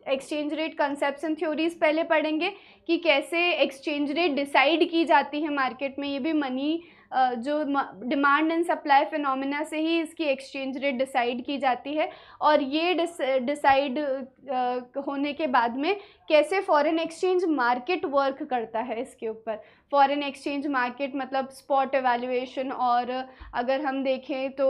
एक्सचेंज रेट कंसेप्शन थ्योरीज पहले पढ़ेंगे कि कैसे एक्सचेंज रेट डिसाइड की जाती है मार्केट में। ये भी मनी जो डिमांड एंड सप्लाई फिनोमिना से ही इसकी एक्सचेंज रेट डिसाइड की जाती है। और ये डिसाइड होने के बाद में कैसे फॉरेन एक्सचेंज मार्केट वर्क करता है इसके ऊपर। फॉरेन एक्सचेंज मार्केट मतलब स्पॉट एवैल्यूएशन, और अगर हम देखें तो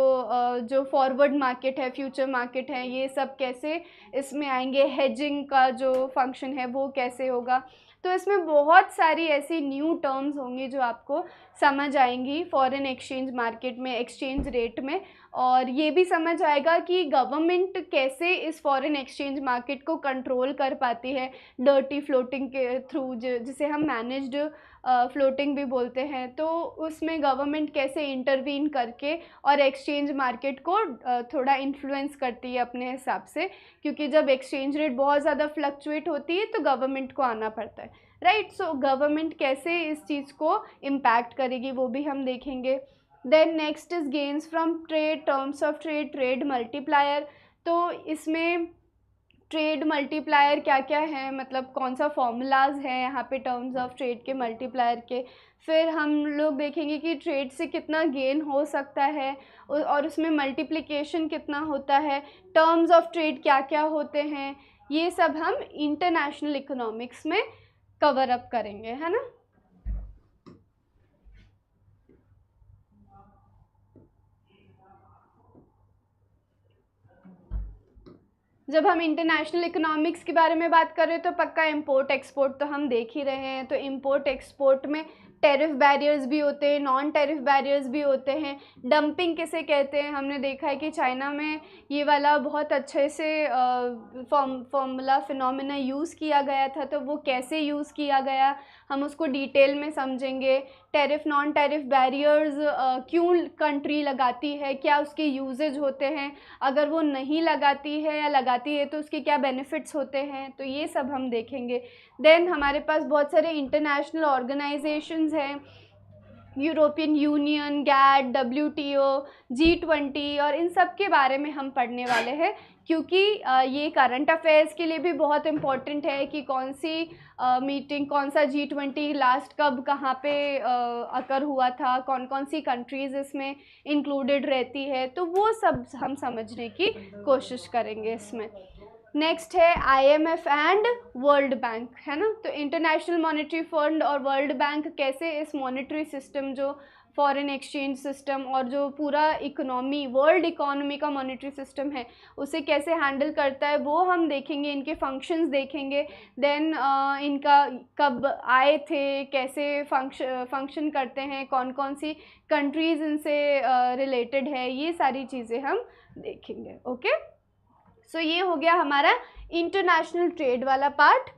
जो फॉरवर्ड मार्केट है, फ्यूचर मार्केट है, ये सब कैसे इसमें आएंगे। हेजिंग का जो फंक्शन है वो कैसे होगा। तो इसमें बहुत सारी ऐसी न्यू टर्म्स होंगी जो आपको समझ आएंगी फॉरेन एक्सचेंज मार्केट में, एक्सचेंज रेट में। और ये भी समझ आएगा कि गवर्नमेंट कैसे इस फॉरेन एक्सचेंज मार्केट को कंट्रोल कर पाती है डर्टी फ्लोटिंग के थ्रू, जिसे हम मैनेज्ड फ्लोटिंग भी बोलते हैं। तो उसमें गवर्नमेंट कैसे इंटरवीन करके और एक्सचेंज मार्केट को थोड़ा इन्फ्लुएंस करती है अपने हिसाब से, क्योंकि जब एक्सचेंज रेट बहुत ज़्यादा फ्लक्चुएट होती है तो गवर्नमेंट को आना पड़ता है, राइट। सो गवर्नमेंट कैसे इस चीज़ को इम्पैक्ट करेगी वो भी हम देखेंगे। Then next is gains from trade, terms of trade, trade multiplier. तो इसमें ट्रेड मल्टीप्लायर क्या क्या है, मतलब कौन सा फॉर्मूलाज है यहाँ पे टर्म्स ऑफ ट्रेड के, मल्टीप्लायर के। फिर हम लोग देखेंगे कि ट्रेड से कितना गेन हो सकता है और उसमें मल्टीप्लिकेशन कितना होता है, टर्म्स ऑफ ट्रेड क्या क्या होते हैं, ये सब हम इंटरनेशनल इकोनॉमिक्स में कवर अप करेंगे, है ना। जब हम इंटरनेशनल इकोनॉमिक्स के बारे में बात कर रहे हैं तो पक्का इंपोर्ट एक्सपोर्ट तो हम देख ही रहे हैं। तो इंपोर्ट एक्सपोर्ट में टेरिफ बैरियर्स भी होते हैं, नॉन टेरिफ बैरियर्स भी होते हैं। डंपिंग किसे कहते हैं, हमने देखा है कि चाइना में ये वाला बहुत अच्छे से फॉर्मूला फिनोमिना यूज़ किया गया था। तो वो कैसे यूज़ किया गया हम उसको डिटेल में समझेंगे। टेरिफ नॉन टेरिफ बैरियर्स क्यों कंट्री लगाती है, क्या उसके यूजेज होते हैं, अगर वो नहीं लगाती है या लगाती है तो उसके क्या बेनिफिट्स होते हैं, तो ये सब हम देखेंगे। देन हमारे पास बहुत सारे इंटरनेशनल ऑर्गेनाइजेशंस हैं, European Union, GATT, WTO, G20, और इन सब के बारे में हम पढ़ने वाले हैं, क्योंकि ये करंट अफेयर्स के लिए भी बहुत इम्पॉर्टेंट है कि कौन सी मीटिंग, कौन सा G20 लास्ट कब कहाँ पे अकर हुआ था, कौन कौन सी कंट्रीज़ इसमें इंक्लूडेड रहती है, तो वो सब हम समझने की कोशिश करेंगे इसमें। नेक्स्ट है IMF एंड वर्ल्ड बैंक, है ना। तो इंटरनेशनल मॉनेटरी फंड और वर्ल्ड बैंक कैसे इस मॉनेटरी सिस्टम, जो फॉरेन एक्सचेंज सिस्टम और जो पूरा इकोनॉमी, वर्ल्ड इकोनॉमी का मॉनेटरी सिस्टम है, उसे कैसे हैंडल करता है वो हम देखेंगे, इनके फंक्शंस देखेंगे। देन इनका कब आए थे, कैसे फंक्शन करते हैं, कौन कौन सी कंट्रीज़ इनसे रिलेटेड है, ये सारी चीज़ें हम देखेंगे। ओके, सो ये हो गया हमारा इंटरनेशनल ट्रेड वाला पार्ट।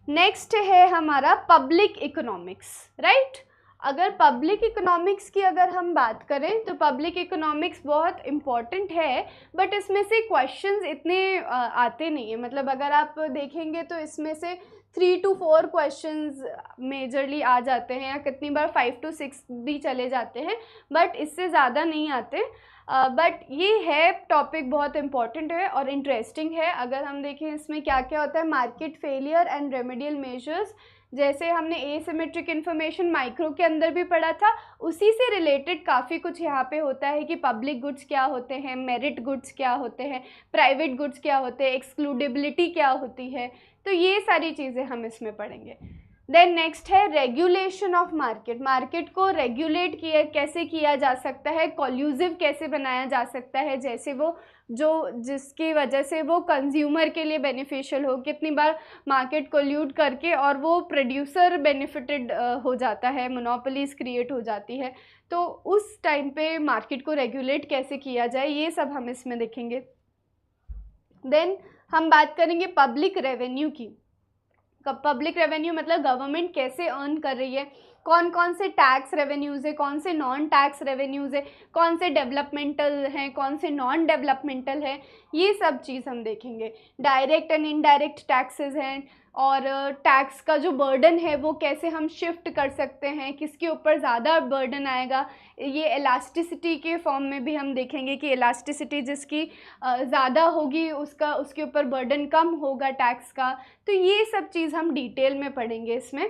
नेक्स्ट है हमारा पब्लिक इकोनॉमिक्स, राइट। अगर पब्लिक इकोनॉमिक्स की अगर हम बात करें तो पब्लिक इकोनॉमिक्स बहुत इम्पॉर्टेंट है, बट इसमें से क्वेश्चंस इतने आते नहीं है। मतलब अगर आप देखेंगे तो इसमें से 3 to 4 क्वेश्चंस मेजरली आ जाते हैं, या कितनी बार 5 to 6 भी चले जाते हैं, बट इससे ज़्यादा नहीं आते। बट ये है टॉपिक बहुत इम्पॉर्टेंट है और इंटरेस्टिंग है। अगर हम देखें इसमें क्या क्या होता है, market failure and remedial measures, जैसे हमने एसिमेट्रिक इन्फॉर्मेशन माइक्रो के अंदर भी पढ़ा था, उसी से रिलेटेड काफ़ी कुछ यहाँ पे होता है कि पब्लिक गुड्स क्या होते हैं, मेरिट गुड्स क्या होते हैं, प्राइवेट गुड्स क्या होते हैं, एक्सक्लूडेबिलिटी क्या होती है, तो ये सारी चीज़ें हम इसमें पढ़ेंगे। देन नेक्स्ट है रेगुलेशन ऑफ मार्केट, मार्केट को रेगुलेट कैसे किया जा सकता है, कॉल्यूसिव कैसे बनाया जा सकता है, जैसे वो जिसकी वजह से वो कंज्यूमर के लिए बेनिफिशियल हो। कितनी बार मार्केट कोल्यूट करके और वो प्रोड्यूसर बेनिफिटेड हो जाता है, मोनोपोलीज क्रिएट हो जाती है, तो उस टाइम पे मार्केट को रेगुलेट कैसे किया जाए, ये सब हम इसमें देखेंगे। देन हम बात करेंगे पब्लिक रेवेन्यू की। पब्लिक रेवेन्यू मतलब गवर्नमेंट कैसे अर्न कर रही है, कौन कौन से टैक्स रेवेन्यूज़ है, कौन से नॉन टैक्स रेवेन्यूज़ है, कौन से डेवलपमेंटल हैं, कौन से नॉन डेवलपमेंटल हैं, ये सब चीज़ हम देखेंगे। डायरेक्ट एंड इनडायरेक्ट टैक्सेस हैं, और टैक्स का जो बर्डन है वो कैसे हम शिफ्ट कर सकते हैं, किसके ऊपर ज़्यादा बर्डन आएगा। ये इलास्टिसिटी के फॉर्म में भी हम देखेंगे कि इलास्टिसिटी जिसकी ज़्यादा होगी उसके ऊपर बर्डन कम होगा टैक्स का। तो ये सब चीज़ हम डिटेल में पढ़ेंगे इसमें।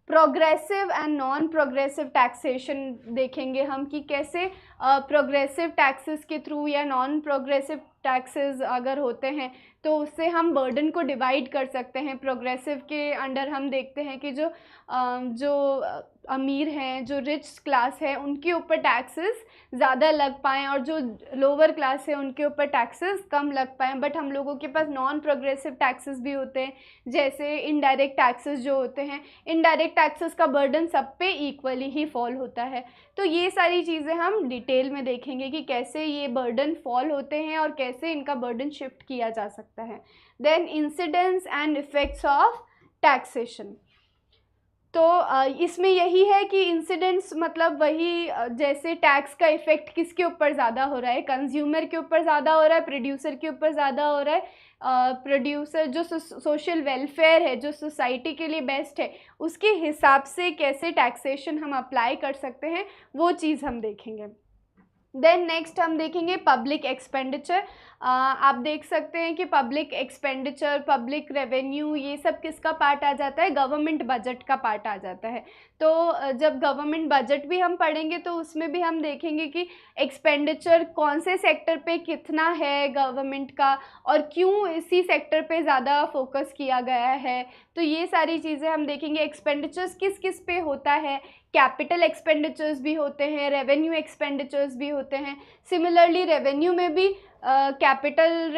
Progressive and non progressive taxation देखेंगे हम कि कैसे प्रोग्रेसिव टैक्सेस के थ्रू या नॉन प्रोग्रेसिव टैक्सेस अगर होते हैं तो उससे हम बर्डन को डिवाइड कर सकते हैं। प्रोग्रेसिव के अंडर हम देखते हैं कि जो अमीर हैं, जो रिच क्लास है, उनके ऊपर टैक्सेस ज़्यादा लग पाएँ और जो लोअर क्लास है उनके ऊपर टैक्सेस कम लग पाएँ। बट हम लोगों के पास नॉन प्रोग्रेसिव टैक्सेस भी होते हैं, जैसे इनडायरेक्ट टैक्सेस जो होते हैं। इनडायरेक्ट टैक्सेस का बर्डन सब पे इक्वली ही फॉल होता है। तो ये सारी चीज़ें हम डिटेल में देखेंगे कि कैसे ये बर्डन फॉल होते हैं और कैसे इनका बर्डन शिफ्ट किया जा सकता है। Then incidents and effects of taxation. तो इसमें यही है कि इंसिडेंट्स मतलब वही जैसे टैक्स का इफ़ेक्ट किसके ऊपर ज़्यादा हो रहा है, कंज्यूमर के ऊपर ज़्यादा हो रहा है, प्रोड्यूसर के ऊपर ज़्यादा हो रहा है। प्रोड्यूसर जो सोशल वेलफेयर है, जो सोसाइटी के लिए बेस्ट है, उसके हिसाब से कैसे टैक्सेशन हम अप्लाई कर सकते हैं, वो चीज़ हम देखेंगे। देन नेक्स्ट हम देखेंगे पब्लिक एक्सपेंडिचर। आप देख सकते हैं कि पब्लिक एक्सपेंडिचर, पब्लिक रेवेन्यू, ये सब किसका पार्ट आ जाता है, गवर्नमेंट बजट का पार्ट आ जाता है। तो जब गवर्नमेंट बजट भी हम पढ़ेंगे तो उसमें भी हम देखेंगे कि एक्सपेंडिचर कौन से सेक्टर पे कितना है गवर्नमेंट का और क्यों इसी सेक्टर पे ज़्यादा फोकस किया गया है। तो ये सारी चीज़ें हम देखेंगे। एक्सपेंडिचर्स किस किस पे होता है, कैपिटल एक्सपेंडिचर्स भी होते हैं, रेवेन्यू एक्सपेंडिचर्स भी होते हैं। सिमिलरली रेवेन्यू में भी कैपिटल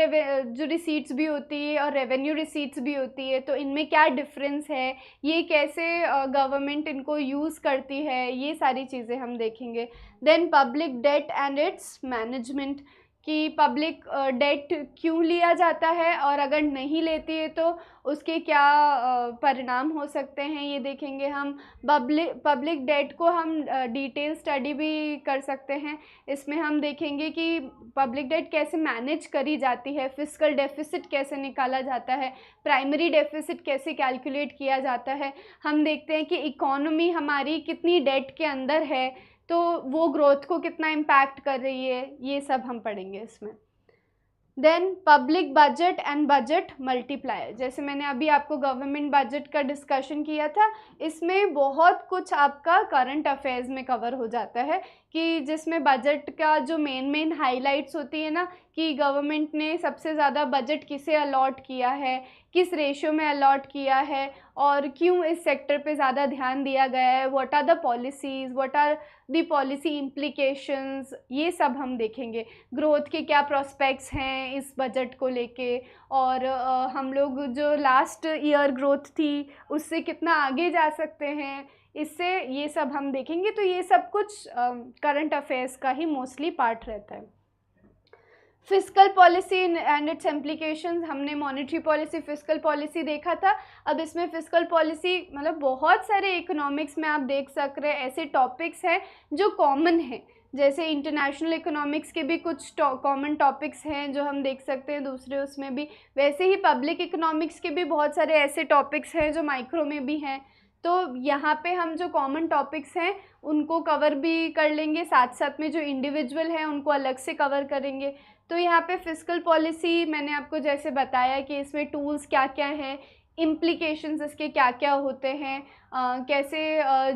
जो रिसीट्स भी होती है और रेवेन्यू रिसीट्स भी होती है। तो इनमें क्या डिफरेंस है, ये कैसे गवर्नमेंट इनको यूज़ करती है, ये सारी चीज़ें हम देखेंगे। Then public debt and its management, कि पब्लिक डेट क्यों लिया जाता है और अगर नहीं लेती है तो उसके क्या परिणाम हो सकते हैं, ये देखेंगे हम। पब्लिक डेट को हम डिटेल स्टडी भी कर सकते हैं। इसमें हम देखेंगे कि पब्लिक डेट कैसे मैनेज करी जाती है, फिस्कल डेफिसिट कैसे निकाला जाता है, प्राइमरी डेफिसिट कैसे कैलकुलेट किया जाता है। हम देखते हैं कि इकोनॉमी हमारी कितनी डेट के अंदर है, तो वो ग्रोथ को कितना इम्पैक्ट कर रही है, ये सब हम पढ़ेंगे इसमें। Then public budget and budget multiplier, जैसे मैंने अभी आपको गवर्नमेंट बजट का डिस्कशन किया था, इसमें बहुत कुछ आपका करंट अफेयर्स में कवर हो जाता है कि जिसमें बजट का जो मेन हाइलाइट्स होती है ना, कि गवर्नमेंट ने सबसे ज़्यादा बजट किसे अलॉट किया है, किस रेशियो में अलॉट किया है और क्यों इस सेक्टर पे ज़्यादा ध्यान दिया गया है, what are the policies, what are the policy implications, ये सब हम देखेंगे। ग्रोथ के क्या प्रोस्पेक्ट्स हैं इस बजट को लेके, और हम लोग जो लास्ट ईयर ग्रोथ थी उससे कितना आगे जा सकते हैं इससे, ये सब हम देखेंगे। तो ये सब कुछ करंट अफेयर्स का ही मोस्टली पार्ट रहता है। Fiscal policy and it's implications, हमने मॉनेटरी पॉलिसी, फिस्कल पॉलिसी देखा था। अब इसमें फिस्कल पॉलिसी मतलब बहुत सारे इकोनॉमिक्स में आप देख सक रहे ऐसे टॉपिक्स हैं जो कॉमन हैं, जैसे इंटरनेशनल इकोनॉमिक्स के भी कुछ कॉमन टॉपिक्स हैं जो हम देख सकते हैं दूसरे उसमें भी, वैसे ही पब्लिक इकोनॉमिक्स के भी बहुत सारे ऐसे टॉपिक्स हैं जो माइक्रो में भी हैं। तो यहाँ पे हम जो कॉमन टॉपिक्स हैं उनको कवर भी कर लेंगे, साथ साथ में जो इंडिविजुअल हैं उनको अलग से कवर करेंगे। तो यहाँ पे फिस्कल पॉलिसी मैंने आपको जैसे बताया कि इसमें टूल्स क्या क्या हैं, इम्प्लीकेशंस इसके क्या क्या होते हैं, कैसे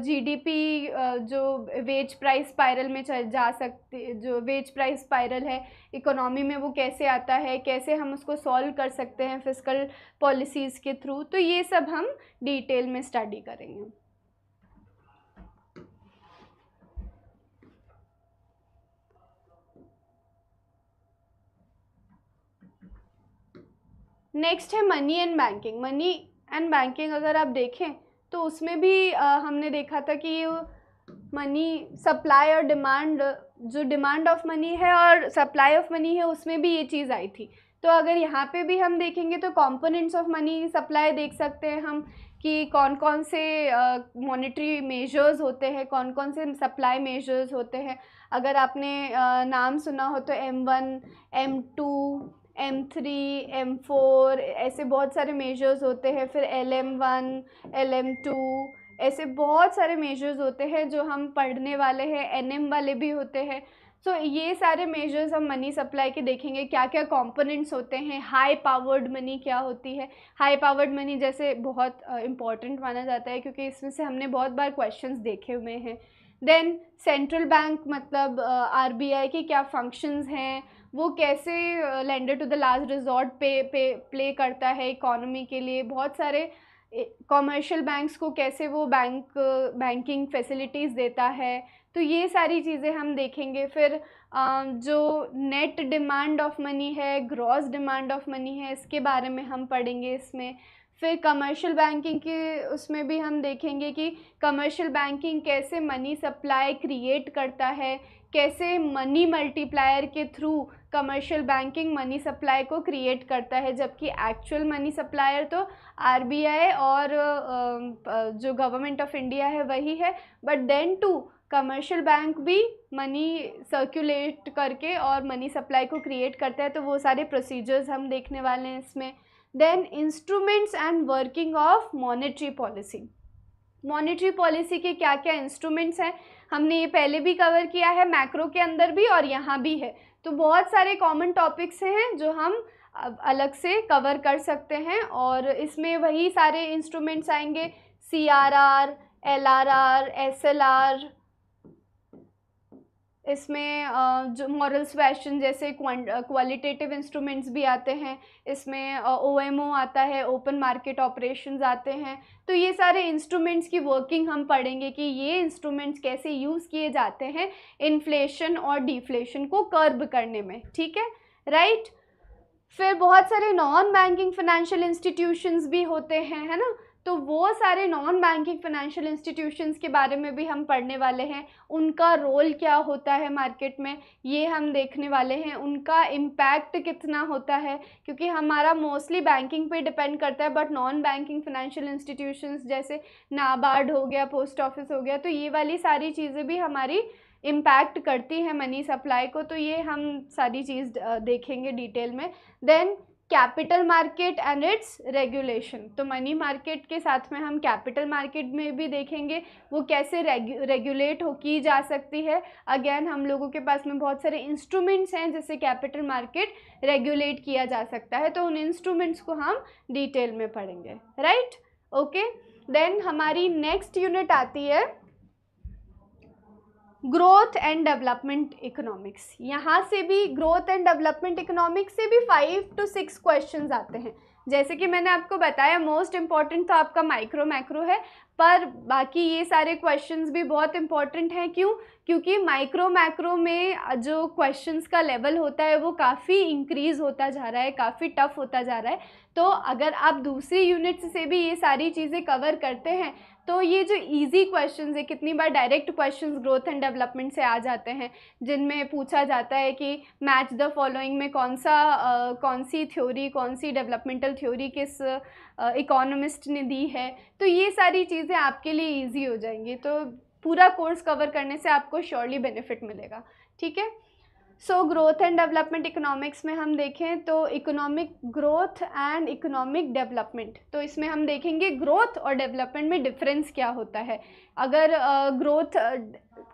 जीडीपी जो वेज प्राइस स्पाइरल में जा सकते, जो वेज प्राइस स्पाइरल है इकोनॉमी में वो कैसे आता है, कैसे हम उसको सॉल्व कर सकते हैं फिस्कल पॉलिसीज़ के थ्रू। तो ये सब हम डिटेल में स्टडी करेंगे। नेक्स्ट है money and banking. Money and banking अगर आप देखें तो उसमें भी हमने देखा था कि मनी सप्लाई और डिमांड, जो डिमांड ऑफ मनी है और सप्लाई ऑफ मनी है उसमें भी ये चीज़ आई थी। तो अगर यहाँ पे भी हम देखेंगे तो कंपोनेंट्स ऑफ मनी सप्लाई देख सकते हैं हम कि कौन कौन से मॉनेटरी मेजर्स होते हैं, कौन कौन से सप्लाई मेजर्स होते हैं। अगर आपने नाम सुना हो तो M1, M2, M3, M4 ऐसे बहुत सारे मेजर्स होते हैं। फिर LM1, LM2 ऐसे बहुत सारे मेजर्स होते हैं जो हम पढ़ने वाले हैं। NM वाले भी होते हैं। सो ये सारे मेजर्स हम मनी सप्लाई के देखेंगे, क्या क्या कंपोनेंट्स होते हैं। हाई पावर्ड मनी क्या होती है। हाई पावर्ड मनी जैसे बहुत इम्पॉर्टेंट माना जाता है क्योंकि इसमें से हमने बहुत बार क्वेश्चंस देखे हुए हैं। देन सेंट्रल बैंक मतलब RBI के क्या फंक्शंस हैं, वो कैसे lender to the last resort play करता है इकोनॉमी के लिए। बहुत सारे कॉमर्शियल बैंक्स को कैसे वो बैंकिंग फैसिलिटीज़ देता है। तो ये सारी चीज़ें हम देखेंगे। फिर जो नेट डिमांड ऑफ मनी है, ग्रॉस डिमांड ऑफ मनी है, इसके बारे में हम पढ़ेंगे इसमें। फिर कमर्शियल बैंकिंग के उसमें भी हम देखेंगे कि कमर्शियल बैंकिंग कैसे मनी सप्लाई क्रिएट करता है, कैसे मनी मल्टीप्लायर के through commercial banking money supply को क्रिएट करता है। जबकि एक्चुअल मनी सप्लायर तो RBI और जो गवर्नमेंट ऑफ इंडिया है वही है, but then to commercial bank भी मनी सर्कुलेट करके और मनी सप्लाई को क्रिएट करता है। तो वो सारे प्रोसीजर्स हम देखने वाले हैं इसमें। Then instruments and working of monetary policy. Monetary policy के क्या क्या इंस्ट्रूमेंट्स हैं, हमने ये पहले भी कवर किया है, मैक्रो के अंदर भी और यहाँ भी है। तो बहुत सारे कॉमन टॉपिक्स हैं जो हम अलग से कवर कर सकते हैं और इसमें वही सारे इंस्ट्रूमेंट्स आएंगे, CRR, LRR, SLR। इसमें जो मॉरल सुएशन जैसे क्वालिटेटिव इंस्ट्रूमेंट्स भी आते हैं। इसमें OMO आता है, ओपन मार्केट ऑपरेशंस आते हैं। तो ये सारे इंस्ट्रूमेंट्स की वर्किंग हम पढ़ेंगे कि ये इंस्ट्रूमेंट्स कैसे यूज़ किए जाते हैं इन्फ्लेशन और डिफ्लेशन को कर्ब करने में। ठीक है, राइट। फिर बहुत सारे नॉन बैंकिंग फाइनेंशियल इंस्टीट्यूशंस भी होते हैं, है ना। तो वो सारे नॉन बैंकिंग फाइनेंशियल इंस्टीट्यूशंस के बारे में भी हम पढ़ने वाले हैं। उनका रोल क्या होता है मार्केट में, ये हम देखने वाले हैं। उनका इम्पैक्ट कितना होता है, क्योंकि हमारा मोस्टली बैंकिंग पे डिपेंड करता है, but non banking financial institutions जैसे नाबार्ड हो गया, पोस्ट ऑफिस हो गया, तो ये वाली सारी चीज़ें भी हमारी इम्पैक्ट करती हैं मनी सप्लाई को। तो ये हम सारी चीज़ देखेंगे डिटेल में। Then capital market and its regulation. तो मनी मार्केट के साथ में हम कैपिटल मार्केट में भी देखेंगे वो कैसे रेगुलेट की जा सकती है। अगेन हम लोगों के पास में बहुत सारे इंस्ट्रूमेंट्स हैं जिससे कैपिटल मार्केट रेगुलेट किया जा सकता है। तो उन इंस्ट्रूमेंट्स को हम डिटेल में पढ़ेंगे, राइट। ओके, देन हमारी नेक्स्ट यूनिट आती है ग्रोथ एंड डेवलपमेंट इकोनॉमिक्स। यहाँ से भी ग्रोथ एंड डेवलपमेंट इकोनॉमिक्स से भी 5 to 6 क्वेश्चंस आते हैं। जैसे कि मैंने आपको बताया मोस्ट इम्पॉर्टेंट तो आपका माइक्रो मैक्रो है, पर बाकी ये सारे क्वेश्चंस भी बहुत इम्पॉर्टेंट हैं। क्यों? क्योंकि माइक्रो मैक्रो में जो क्वेश्चंस का लेवल होता है वो काफ़ी इंक्रीज़ होता जा रहा है, काफ़ी टफ होता जा रहा है। तो अगर आप दूसरी यूनिट्स से भी ये सारी चीज़ें कवर करते हैं तो ये जो इजी क्वेश्चंस है, कितनी बार direct questions growth and development से आ जाते हैं जिनमें पूछा जाता है कि मैच द फॉलोइंग में कौन सी थ्योरी, कौन सी डेवलपमेंटल थ्योरी किस इकोनॉमिस्ट ने दी है। तो ये सारी चीज़ें आपके लिए ईजी हो जाएंगी। तो पूरा कोर्स कवर करने से आपको श्योरली बेनिफिट मिलेगा। ठीक है, so growth and development economics में हम देखें तो economic growth and economic development. तो इसमें हम देखेंगे ग्रोथ और डेवलपमेंट में डिफरेंस क्या होता है। अगर ग्रोथ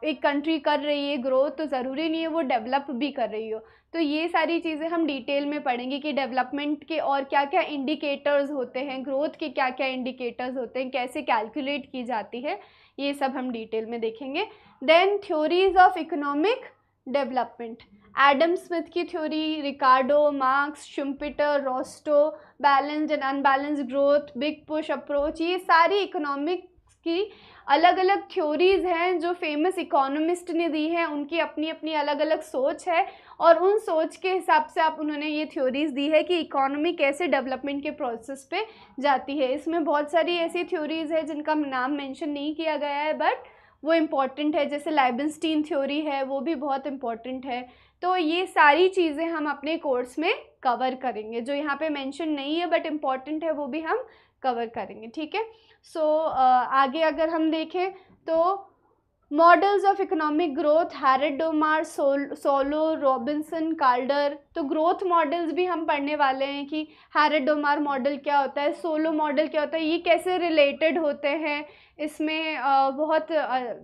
एक कंट्री कर रही है ग्रोथ, तो ज़रूरी नहीं है वो डेवलप भी कर रही हो। तो ये सारी चीज़ें हम डिटेल में पढ़ेंगे कि डेवलपमेंट के और क्या क्या इंडिकेटर्स होते हैं, ग्रोथ के क्या क्या इंडिकेटर्स होते हैं, कैसे कैलकुलेट की जाती है, ये सब हम डिटेल में देखेंगे। Then theories of economic development, Adam Smith की theory, Ricardo, Marx, Schumpeter, Rostow, balanced and unbalanced growth, big push approach, ये सारी इकोनॉमिक्स की अलग अलग थ्योरीज़ हैं जो फेमस इकोनॉमिस्ट ने दी हैं। उनकी अपनी अपनी अलग अलग सोच है और उन सोच के हिसाब से उन्होंने ये थ्योरीज़ दी है कि इकोनॉमी कैसे डेवलपमेंट के प्रोसेस पे जाती है। इसमें बहुत सारी ऐसी थ्योरीज़ है जिनका नाम मेंशन नहीं किया गया है, बट वो इम्पॉर्टेंट है। जैसे लाइबेंस्टीन थ्योरी है, वो भी बहुत इम्पॉर्टेंट है। तो ये सारी चीज़ें हम अपने कोर्स में कवर करेंगे। जो यहाँ पे मेंशन नहीं है बट इम्पॉर्टेंट है, वो भी हम कवर करेंगे, ठीक है। सो आगे अगर हम देखें तो models of economic growth, Harrod Domar, Solow, Robinson, Kaldor. तो ग्रोथ मॉडल्स भी हम पढ़ने वाले हैं कि हैरेड-डोमार मॉडल क्या होता है, सोलो मॉडल क्या होता है, ये कैसे रिलेटेड होते हैं। इसमें बहुत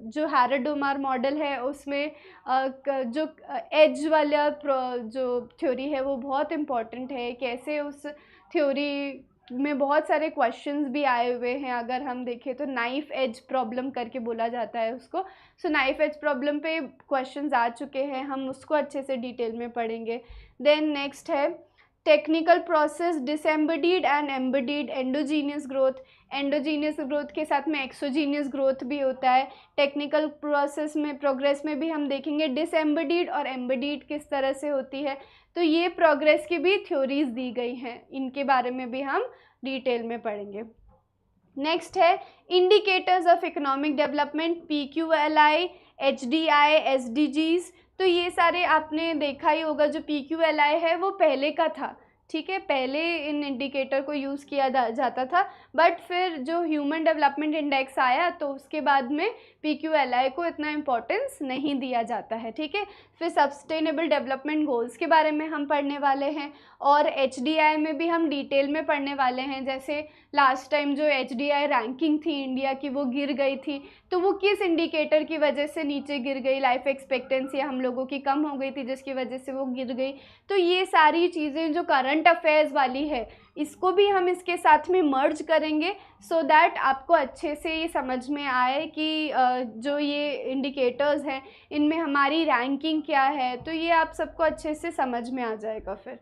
जो हैरेड-डोमार मॉडल है उसमें जो एज वाला जो थ्योरी है वो बहुत इम्पॉर्टेंट है, कैसे उस थ्योरी में बहुत सारे क्वेश्चंस भी आए हुए हैं। अगर हम देखें तो नाइफ एज प्रॉब्लम करके बोला जाता है उसको। सो नाइफ एज प्रॉब्लम पे क्वेश्चंस आ चुके हैं, हम उसको अच्छे से डिटेल में पढ़ेंगे। देन नेक्स्ट है technical process, disembodied and embodied, endogenous growth. Endogenous growth के साथ में एक्सोजीनियस ग्रोथ भी होता है। टेक्निकल प्रोसेस में प्रोग्रेस में भी हम देखेंगे डिसएम्बडीड और एम्बडीड किस तरह से होती है। तो ये प्रोग्रेस की भी थ्योरीज दी गई हैं, इनके बारे में भी हम डिटेल में पढ़ेंगे। नेक्स्ट है indicators of economic development, PQLI, HDI, SDGs। तो ये सारे आपने देखा ही होगा, जो PQLI है वो पहले का था, ठीक है, पहले इन इंडिकेटर को यूज़ किया जाता था, बट फिर जो ह्यूमन डेवलपमेंट इंडेक्स आया तो उसके बाद में PQLI को इतना इम्पोर्टेंस नहीं दिया जाता है, ठीक है। फिर सस्टेनेबल डेवलपमेंट गोल्स के बारे में हम पढ़ने वाले हैं, और HDI में भी हम डिटेल में पढ़ने वाले हैं। जैसे लास्ट टाइम जो HDI रैंकिंग थी इंडिया की वो गिर गई थी, तो वो किस इंडिकेटर की वजह से नीचे गिर गई, लाइफ एक्सपेक्टेंसी हम लोगों की कम हो गई थी जिसकी वजह से वो गिर गई। तो ये सारी चीज़ें जो करंट अफेयर्स वाली है इसको भी हम इसके साथ में मर्ज करेंगे, सो दैट आपको अच्छे से ये समझ में आए कि जो ये इंडिकेटर्स हैं इनमें हमारी रैंकिंग क्या है, तो ये आप सबको अच्छे से समझ में आ जाएगा। फिर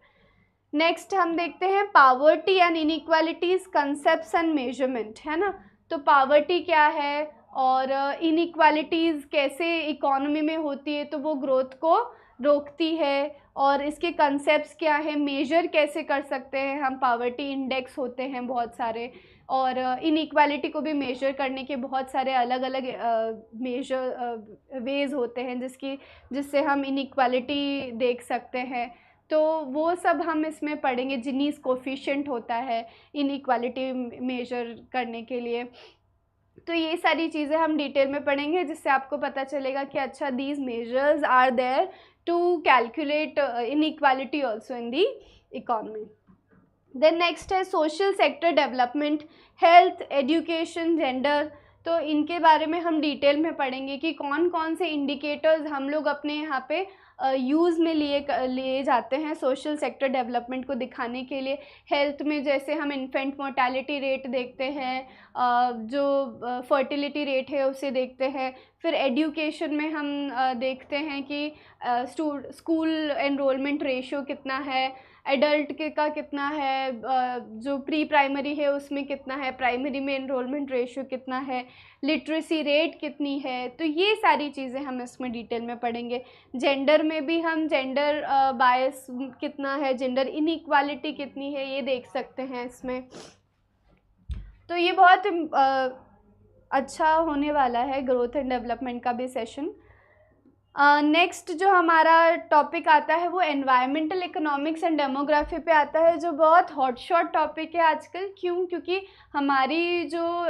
नेक्स्ट हम देखते हैं poverty and inequalities, concepts and measurement, है ना। तो पावर्टी क्या है और इनइक्वालिटीज़ कैसे इकोनॉमी में होती है, तो वो ग्रोथ को रोकती है, और इसके कंसेप्ट्स क्या है, मेजर कैसे कर सकते हैं हम, पावर्टी इंडेक्स होते हैं बहुत सारे, और इनइक्वालिटी को भी मेजर करने के बहुत सारे अलग अलग मेजर वेज होते हैं जिससे हम इनइक्वालिटी देख सकते हैं। तो वो सब हम इसमें पढ़ेंगे। जिनीज कोफिशिएंट होता है इनइक्वालिटी मेजर करने के लिए। तो ये सारी चीज़ें हम डिटेल में पढ़ेंगे, जिससे आपको पता चलेगा कि अच्छा these measures are there to calculate inequality also in the economy. Then next है social sector development, health, education, gender. तो इनके बारे में हम डिटेल में पढ़ेंगे कि कौन कौन से इंडिकेटर्स हम लोग अपने यहाँ पे यूज़ में लिए जाते हैं सोशल सेक्टर डेवलपमेंट को दिखाने के लिए। हेल्थ में जैसे हम इन्फेंट मोर्टेलिटी रेट देखते हैं, जो फर्टिलिटी रेट है उसे देखते हैं। फिर एजुकेशन में हम देखते हैं कि स्कूल एनरोलमेंट रेशियो कितना है, एडल्ट का कितना है, जो प्री प्राइमरी है उसमें कितना है, प्राइमरी में एनरोलमेंट रेशियो कितना है, लिटरेसी रेट कितनी है। तो ये सारी चीज़ें हम इसमें डिटेल में पढ़ेंगे। जेंडर में भी हम जेंडर बायस कितना है, जेंडर इनइक्वालिटी कितनी है, ये देख सकते हैं इसमें। तो ये बहुत अच्छा होने वाला है ग्रोथ एंड डेवलपमेंट का भी सेशन। नेक्स्ट जो हमारा टॉपिक आता है वो एनवायरमेंटल इकोनॉमिक्स एंड डेमोग्राफी पे आता है, जो बहुत हॉट शॉट टॉपिक है आजकल। क्यों? क्योंकि हमारी जो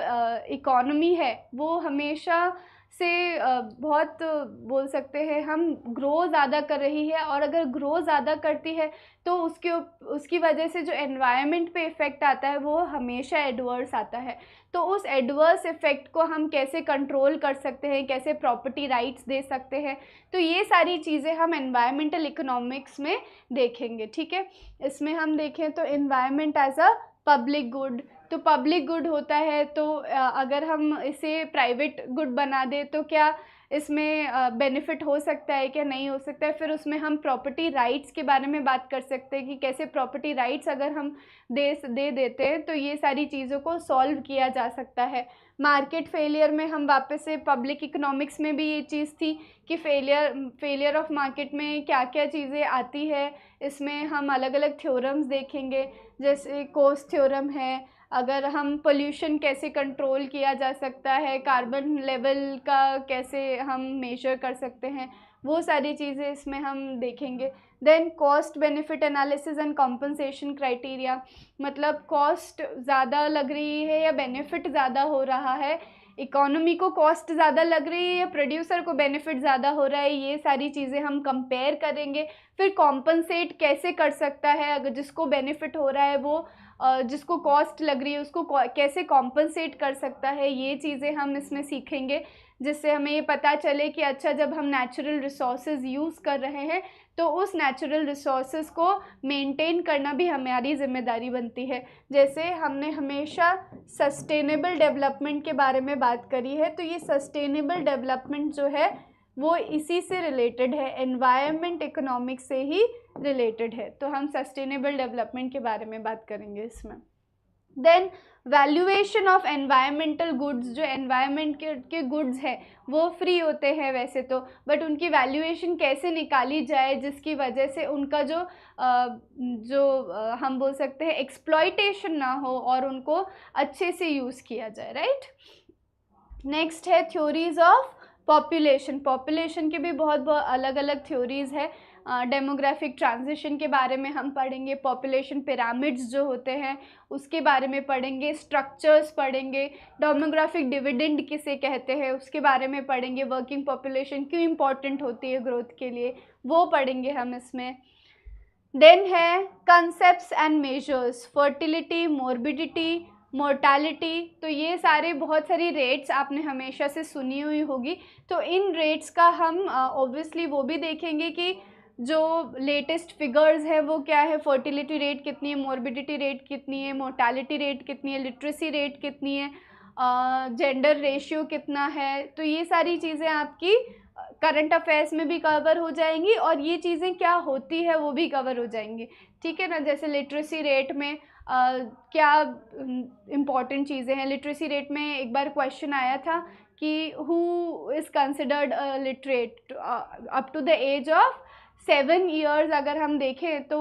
इकोनॉमी है वो हमेशा से बहुत बोल सकते हैं हम ग्रो ज़्यादा कर रही है, और अगर ग्रो ज़्यादा करती है तो उसकी वजह से जो एनवायरनमेंट पे इफ़ेक्ट आता है वो हमेशा एडवर्स आता है। तो उस एडवर्स इफ़ेक्ट को हम कैसे कंट्रोल कर सकते हैं, कैसे प्रॉपर्टी राइट्स दे सकते हैं, तो ये सारी चीज़ें हम एनवायरमेंटल इकोनॉमिक्स में देखेंगे, ठीक है। इसमें हम देखें तो environment as a public good, तो पब्लिक गुड होता है, तो अगर हम इसे प्राइवेट गुड बना दें तो क्या इसमें बेनिफिट हो सकता है, क्या नहीं हो सकता है। फिर उसमें हम प्रॉपर्टी राइट्स के बारे में बात कर सकते हैं कि कैसे प्रॉपर्टी राइट्स अगर हम दे देते हैं तो ये सारी चीज़ों को सॉल्व किया जा सकता है। मार्केट फेलियर में हम वापस से पब्लिक इकोनॉमिक्स में भी ये चीज़ थी कि फेलियर ऑफ मार्केट में क्या क्या चीज़ें आती है। इसमें हम अलग अलग थ्योरम्स देखेंगे, जैसे कोस्ट थ्योरम है, अगर हम पोल्यूशन कैसे कंट्रोल किया जा सकता है, कार्बन लेवल का कैसे हम मेजर कर सकते हैं, वो सारी चीज़ें इसमें हम देखेंगे। Then cost benefit analysis and compensation criteria, मतलब कॉस्ट ज़्यादा लग रही है या बेनिफिट ज़्यादा हो रहा है, इकोनॉमी को कॉस्ट ज़्यादा लग रही है या प्रोड्यूसर को बेनिफिट ज़्यादा हो रहा है, ये सारी चीज़ें हम कंपेयर करेंगे। फिर कॉम्पनसेट कैसे कर सकता है, अगर जिसको बेनिफिट हो रहा है वो जिसको कॉस्ट लग रही है उसको कैसे कॉम्पनसेट कर सकता है, ये चीज़ें हम इसमें सीखेंगे, जिससे हमें ये पता चले कि अच्छा जब हम नेचुरल रिसोर्सेज यूज़ कर रहे हैं तो उस नेचुरल रिसोर्सेज को मेंटेन करना भी हमारी जिम्मेदारी बनती है। जैसे हमने हमेशा सस्टेनेबल डेवलपमेंट के बारे में बात करी है, तो ये सस्टेनेबल डेवलपमेंट जो है वो इसी से रिलेटेड है, एनवायरनमेंट इकोनॉमिक्स से ही रिलेटेड है। तो हम सस्टेनेबल डेवलपमेंट के बारे में बात करेंगे इसमें। Then valuation of environmental goods, जो एनवायरनमेंट के गुड्स हैं वो फ्री होते हैं वैसे तो, बट उनकी वैल्यूएशन कैसे निकाली जाए जिसकी वजह से उनका हम बोल सकते हैं एक्सप्लॉयटेशन ना हो और उनको अच्छे से यूज़ किया जाए, राइट। नेक्स्ट है थ्योरीज ऑफ पॉपुलेशन। पॉपुलेशन के भी बहुत अलग अलग थ्योरीज़ है। डेमोग्राफिक ट्रांजिशन के बारे में हम पढ़ेंगे, पॉपुलेशन पिरामिड्स जो होते हैं उसके बारे में पढ़ेंगे, स्ट्रक्चर्स पढ़ेंगे, डेमोग्राफिक डिविडेंड किसे कहते हैं उसके बारे में पढ़ेंगे, वर्किंग पॉपुलेशन क्यों इम्पॉर्टेंट होती है ग्रोथ के लिए वो पढ़ेंगे हम इसमें। देन है concepts and measures, fertility, morbidity, mortality, तो ये सारे बहुत सारी रेट्स आपने हमेशा से सुनी हुई होगी, तो इन रेट्स का हम ऑब्वियसली वो भी देखेंगे कि जो लेटेस्ट फिगर्स है वो क्या है, फर्टिलिटी रेट कितनी है, मोर्बिडिटी रेट कितनी है, मोर्टालिटी रेट कितनी है, लिटरेसी रेट कितनी है, जेंडर रेशियो कितना है, तो ये सारी चीज़ें आपकी करंट अफेयर्स में भी कवर हो जाएंगी और ये चीज़ें क्या होती है वो भी कवर हो जाएंगी, ठीक है ना। जैसे लिटरेसी रेट में क्या इम्पॉर्टेंट चीज़ें हैं। लिटरेसी रेट में एक बार क्वेश्चन आया था कि who is considered literate up to the age of 7 years, अगर हम देखें तो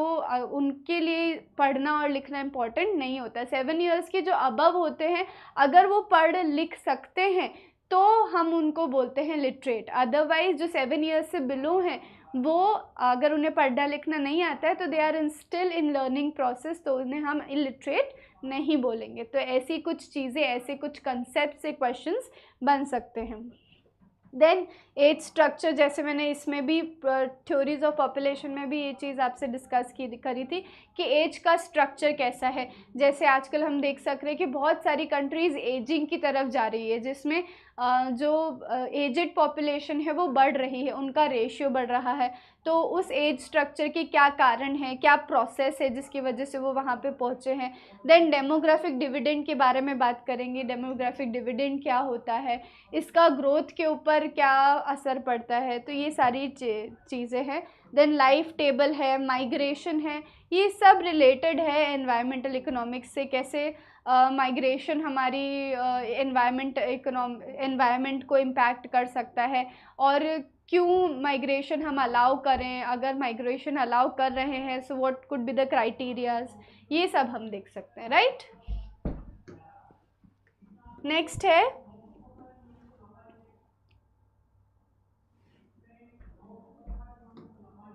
उनके लिए पढ़ना और लिखना इम्पॉर्टेंट नहीं होता। 7 years के जो अबव होते हैं अगर वो पढ़ लिख सकते हैं तो हम उनको बोलते हैं लिटरेट। अदरवाइज जो 7 years से बिलो हैं वो अगर उन्हें पढ़ना लिखना नहीं आता है तो they are still in learning process, तो उन्हें हम इलिटरेट नहीं बोलेंगे। तो ऐसी कुछ चीज़ें, ऐसे कुछ कंसेप्ट से क्वेश्चंस बन सकते हैं। देन एज स्ट्रक्चर, जैसे मैंने इसमें भी थ्योरीज ऑफ पॉपुलेशन में भी ये चीज़ आपसे डिस्कस करी थी कि एज का स्ट्रक्चर कैसा है। जैसे आजकल हम देख सक रहे हैं कि बहुत सारी कंट्रीज़ एजिंग की तरफ जा रही है, जिसमें जो एजेड पॉपुलेशन है वो बढ़ रही है, उनका रेशियो बढ़ रहा है। तो उस एज स्ट्रक्चर के क्या कारण है, क्या प्रोसेस है जिसकी वजह से वो वहाँ पे पहुँचे हैं। देन डेमोग्राफिक डिविडेंड के बारे में बात करेंगे, डेमोग्राफिक डिविडेंड क्या होता है, इसका ग्रोथ के ऊपर क्या असर पड़ता है, तो ये सारी चीज़ें हैं। देन लाइफ टेबल है, माइग्रेशन है, ये सब रिलेटेड है एनवायरमेंटल इकोनॉमिक्स से। कैसे माइग्रेशन हमारी एनवायरमेंट को इम्पैक्ट कर सकता है और क्यों माइग्रेशन हम अलाउ करें, अगर माइग्रेशन अलाउ कर रहे हैं so what could be the criterias, ये सब हम देख सकते हैं, राइट। नेक्स्ट है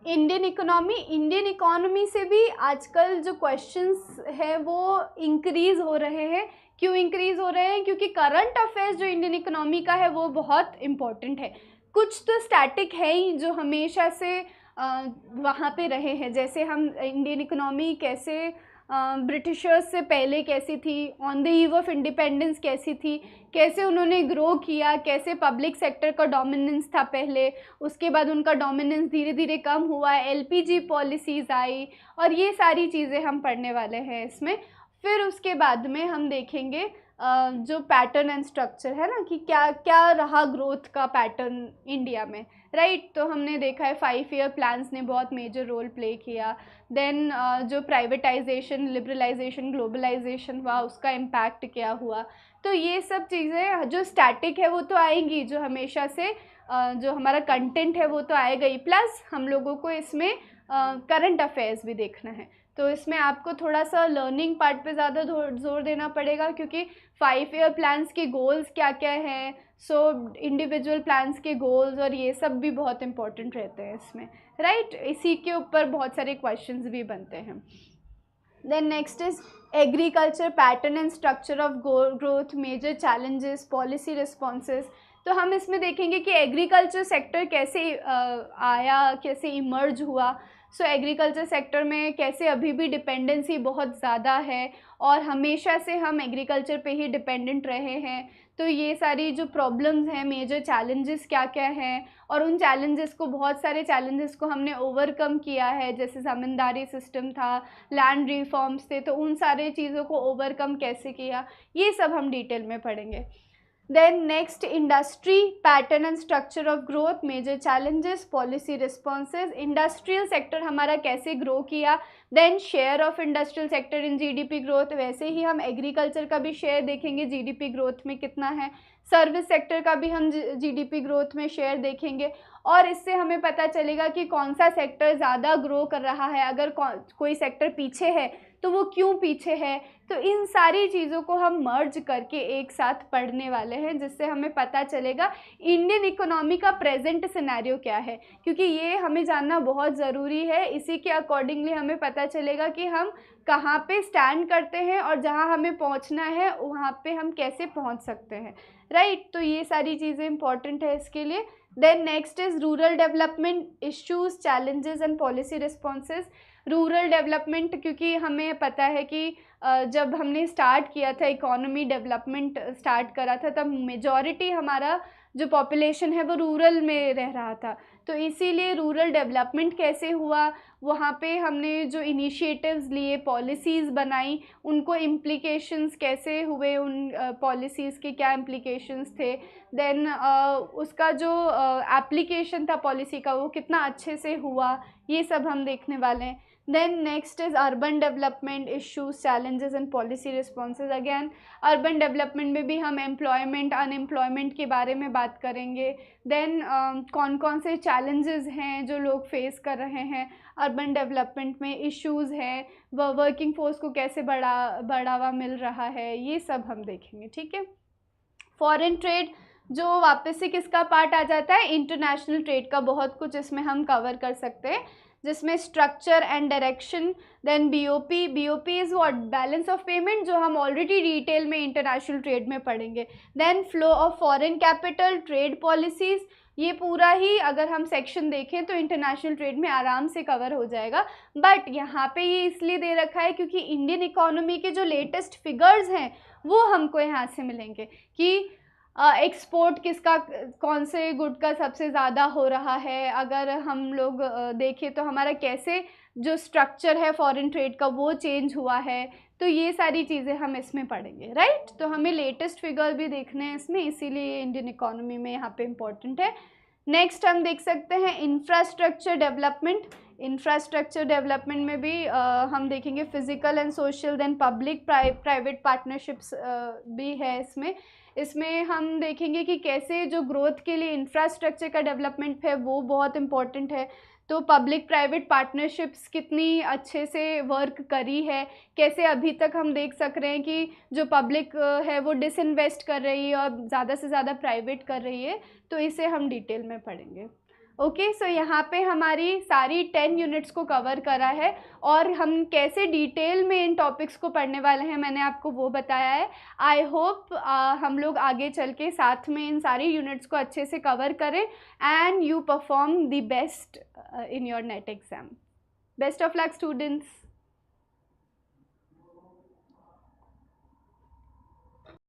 इंडियन इकोनॉमी। इंडियन इकोनॉमी से भी आजकल जो क्वेश्चंस है वो इंक्रीज़ हो रहे हैं। क्यों इंक्रीज़ हो रहे हैं? क्योंकि करंट अफेयर्स जो इंडियन इकोनॉमी का है वो बहुत इम्पॉर्टेंट है। कुछ तो स्टैटिक है ही जो हमेशा से वहाँ पे रहे हैं। जैसे हम इंडियन इकोनॉमी कैसे ब्रिटिशर्स से पहले कैसी थी, on the eve of independence कैसी थी, कैसे उन्होंने ग्रो किया, कैसे पब्लिक सेक्टर का डोमिनेंस था पहले, उसके बाद उनका डोमिनेंस धीरे धीरे कम हुआ, एलपीजी पॉलिसीज़ आई, और ये सारी चीज़ें हम पढ़ने वाले हैं इसमें। फिर उसके बाद में हम देखेंगे जो पैटर्न एंड स्ट्रक्चर है ना, कि क्या क्या रहा ग्रोथ का पैटर्न इंडिया में, राइट। तो हमने देखा है 5 ईयर प्लान्स ने बहुत मेजर रोल प्ले किया। देन जो प्राइवेटाइजेशन, लिबरलाइजेशन, ग्लोबलाइजेशन हुआ, उसका इम्पैक्ट क्या हुआ। तो ये सब चीज़ें जो स्टैटिक है वो तो आएंगी, जो हमेशा से जो हमारा कंटेंट है वो तो आएगा ही, प्लस हम लोगों को इसमें करंट अफेयर्स भी देखना है। तो इसमें आपको थोड़ा सा लर्निंग पार्ट पे ज़्यादा जोर देना पड़ेगा, क्योंकि 5 ईयर प्लान्स के गोल्स क्या क्या हैं, सो इंडिविजुअल प्लान्स के गोल्स और ये सब भी बहुत इंपॉर्टेंट रहते हैं इसमें, राइट। इसी के ऊपर बहुत सारे क्वेश्चंस भी बनते हैं। Then next is agriculture pattern and structure of growth, major challenges, policy responses. तो हम इसमें देखेंगे कि एग्रीकल्चर सेक्टर कैसे आया, कैसे इमर्ज हुआ। सो एग्रीकल्चर सेक्टर में कैसे अभी भी डिपेंडेंसी बहुत ज़्यादा है और हमेशा से हम एग्रीकल्चर पे ही डिपेंडेंट रहे हैं। तो ये सारी जो प्रॉब्लम्स हैं, मेजर चैलेंजेस क्या क्या हैं, और उन चैलेंजेस को, बहुत सारे चैलेंजेस को हमने ओवरकम किया है, जैसे ज़मींदारी सिस्टम था, लैंड रिफॉर्म्स थे, तो उन सारे चीज़ों को ओवरकम कैसे किया, ये सब हम डिटेल में पढ़ेंगे। Then next, industry pattern and structure of growth, major challenges, policy responses. Industrial sector हमारा कैसे ग्रो किया, then share of industrial sector in GDP growth. वैसे ही हम एग्रीकल्चर का भी शेयर देखेंगे जीडीपी ग्रोथ में कितना है, सर्विस सेक्टर का भी हम जीडीपी ग्रोथ में शेयर देखेंगे, और इससे हमें पता चलेगा कि कौन सा सेक्टर ज़्यादा ग्रो कर रहा है, अगर कोई सेक्टर पीछे है तो वो क्यों पीछे है। तो इन सारी चीज़ों को हम मर्ज करके एक साथ पढ़ने वाले हैं, जिससे हमें पता चलेगा इंडियन इकोनॉमी का प्रेजेंट सिनेरियो क्या है, क्योंकि ये हमें जानना बहुत ज़रूरी है। इसी के अकॉर्डिंगली हमें पता चलेगा कि हम कहाँ पे स्टैंड करते हैं और जहाँ हमें पहुँचना है वहाँ पे हम कैसे पहुँच सकते हैं, राइट। तो ये सारी चीज़ें इंपॉर्टेंट है इसके लिए। Then next is rural development issues, challenges and policy responses. Rural development, क्योंकि हमें पता है कि जब हमने स्टार्ट किया था, इकोनॉमी डेवलपमेंट स्टार्ट करा था, तब मेजॉरिटी हमारा जो पॉपुलेशन है वो रूरल में रह रहा था। तो इसीलिए रूरल डेवलपमेंट कैसे हुआ, वहाँ पे हमने जो इनिशिएटिव्स लिए, पॉलिसीज़ बनाई, उनको इम्प्लीकेशंस कैसे हुए, उन पॉलिसीज़ के क्या इम्प्लीकेशंस थे, देन उसका जो एप्लीकेशन था पॉलिसी का वो कितना अच्छे से हुआ, ये सब हम देखने वाले हैं। Then next is urban development issues, challenges and policy responses. Again urban development में भी हम एम्प्लॉयमेंट, अनएम्प्लॉयमेंट के बारे में बात करेंगे। देन कौन कौन से चैलेंजेस हैं जो लोग फेस कर रहे हैं अर्बन डेवलपमेंट में, इश्यूज़ हैं, वर्किंग फोर्स को कैसे बढ़ावा मिल रहा है, ये सब हम देखेंगे, ठीक है। फॉरेन ट्रेड जो वापस से किसका पार्ट आ जाता है, इंटरनेशनल ट्रेड का बहुत कुछ इसमें हम कवर कर सकते हैं, जिसमें structure and direction. Then BOP, BOP is what, balance of payment, जो हम ऑलरेडी डिटेल में इंटरनेशनल ट्रेड में पढ़ेंगे। Then flow of foreign capital, trade policies, ये पूरा ही अगर हम सेक्शन देखें तो इंटरनेशनल ट्रेड में आराम से कवर हो जाएगा। बट यहाँ पे ये इसलिए दे रखा है क्योंकि इंडियन इकोनॉमी के जो लेटेस्ट फिगर्स हैं वो हमको यहाँ से मिलेंगे कि एक्सपोर्ट किसका, कौन से गुड का सबसे ज़्यादा हो रहा है। अगर हम लोग देखें तो हमारा कैसे जो स्ट्रक्चर है फॉरेन ट्रेड का वो चेंज हुआ है, तो ये सारी चीज़ें हम इसमें पढ़ेंगे, राइट। तो हमें लेटेस्ट फिगर भी देखने हैं इसमें, इसीलिए इंडियन इकोनॉमी में यहाँ पे इम्पोर्टेंट है। नेक्स्ट हम देख सकते हैं इंफ्रास्ट्रक्चर डेवलपमेंट। इंफ्रास्ट्रक्चर डेवलपमेंट में भी हम देखेंगे physical and social, then public private partnerships भी है इसमें हम देखेंगे कि कैसे जो ग्रोथ के लिए इंफ्रास्ट्रक्चर का डेवलपमेंट है वो बहुत इम्पॉर्टेंट है। तो पब्लिक प्राइवेट पार्टनरशिप्स कितनी अच्छे से वर्क करी है, कैसे अभी तक हम देख सक रहे हैं कि जो पब्लिक है वो डिसइन्वेस्ट कर रही है और ज़्यादा से ज़्यादा प्राइवेट कर रही है, तो इसे हम डिटेल में पढ़ेंगे। ओके, सो यहाँ पे हमारी सारी 10 यूनिट्स को कवर करा है और हम कैसे डिटेल में इन टॉपिक्स को पढ़ने वाले हैं मैंने आपको वो बताया है। आई होप हम लोग आगे चल के साथ में इन सारी यूनिट्स को अच्छे से कवर करें and you perform the best in your net exam. Best of luck students.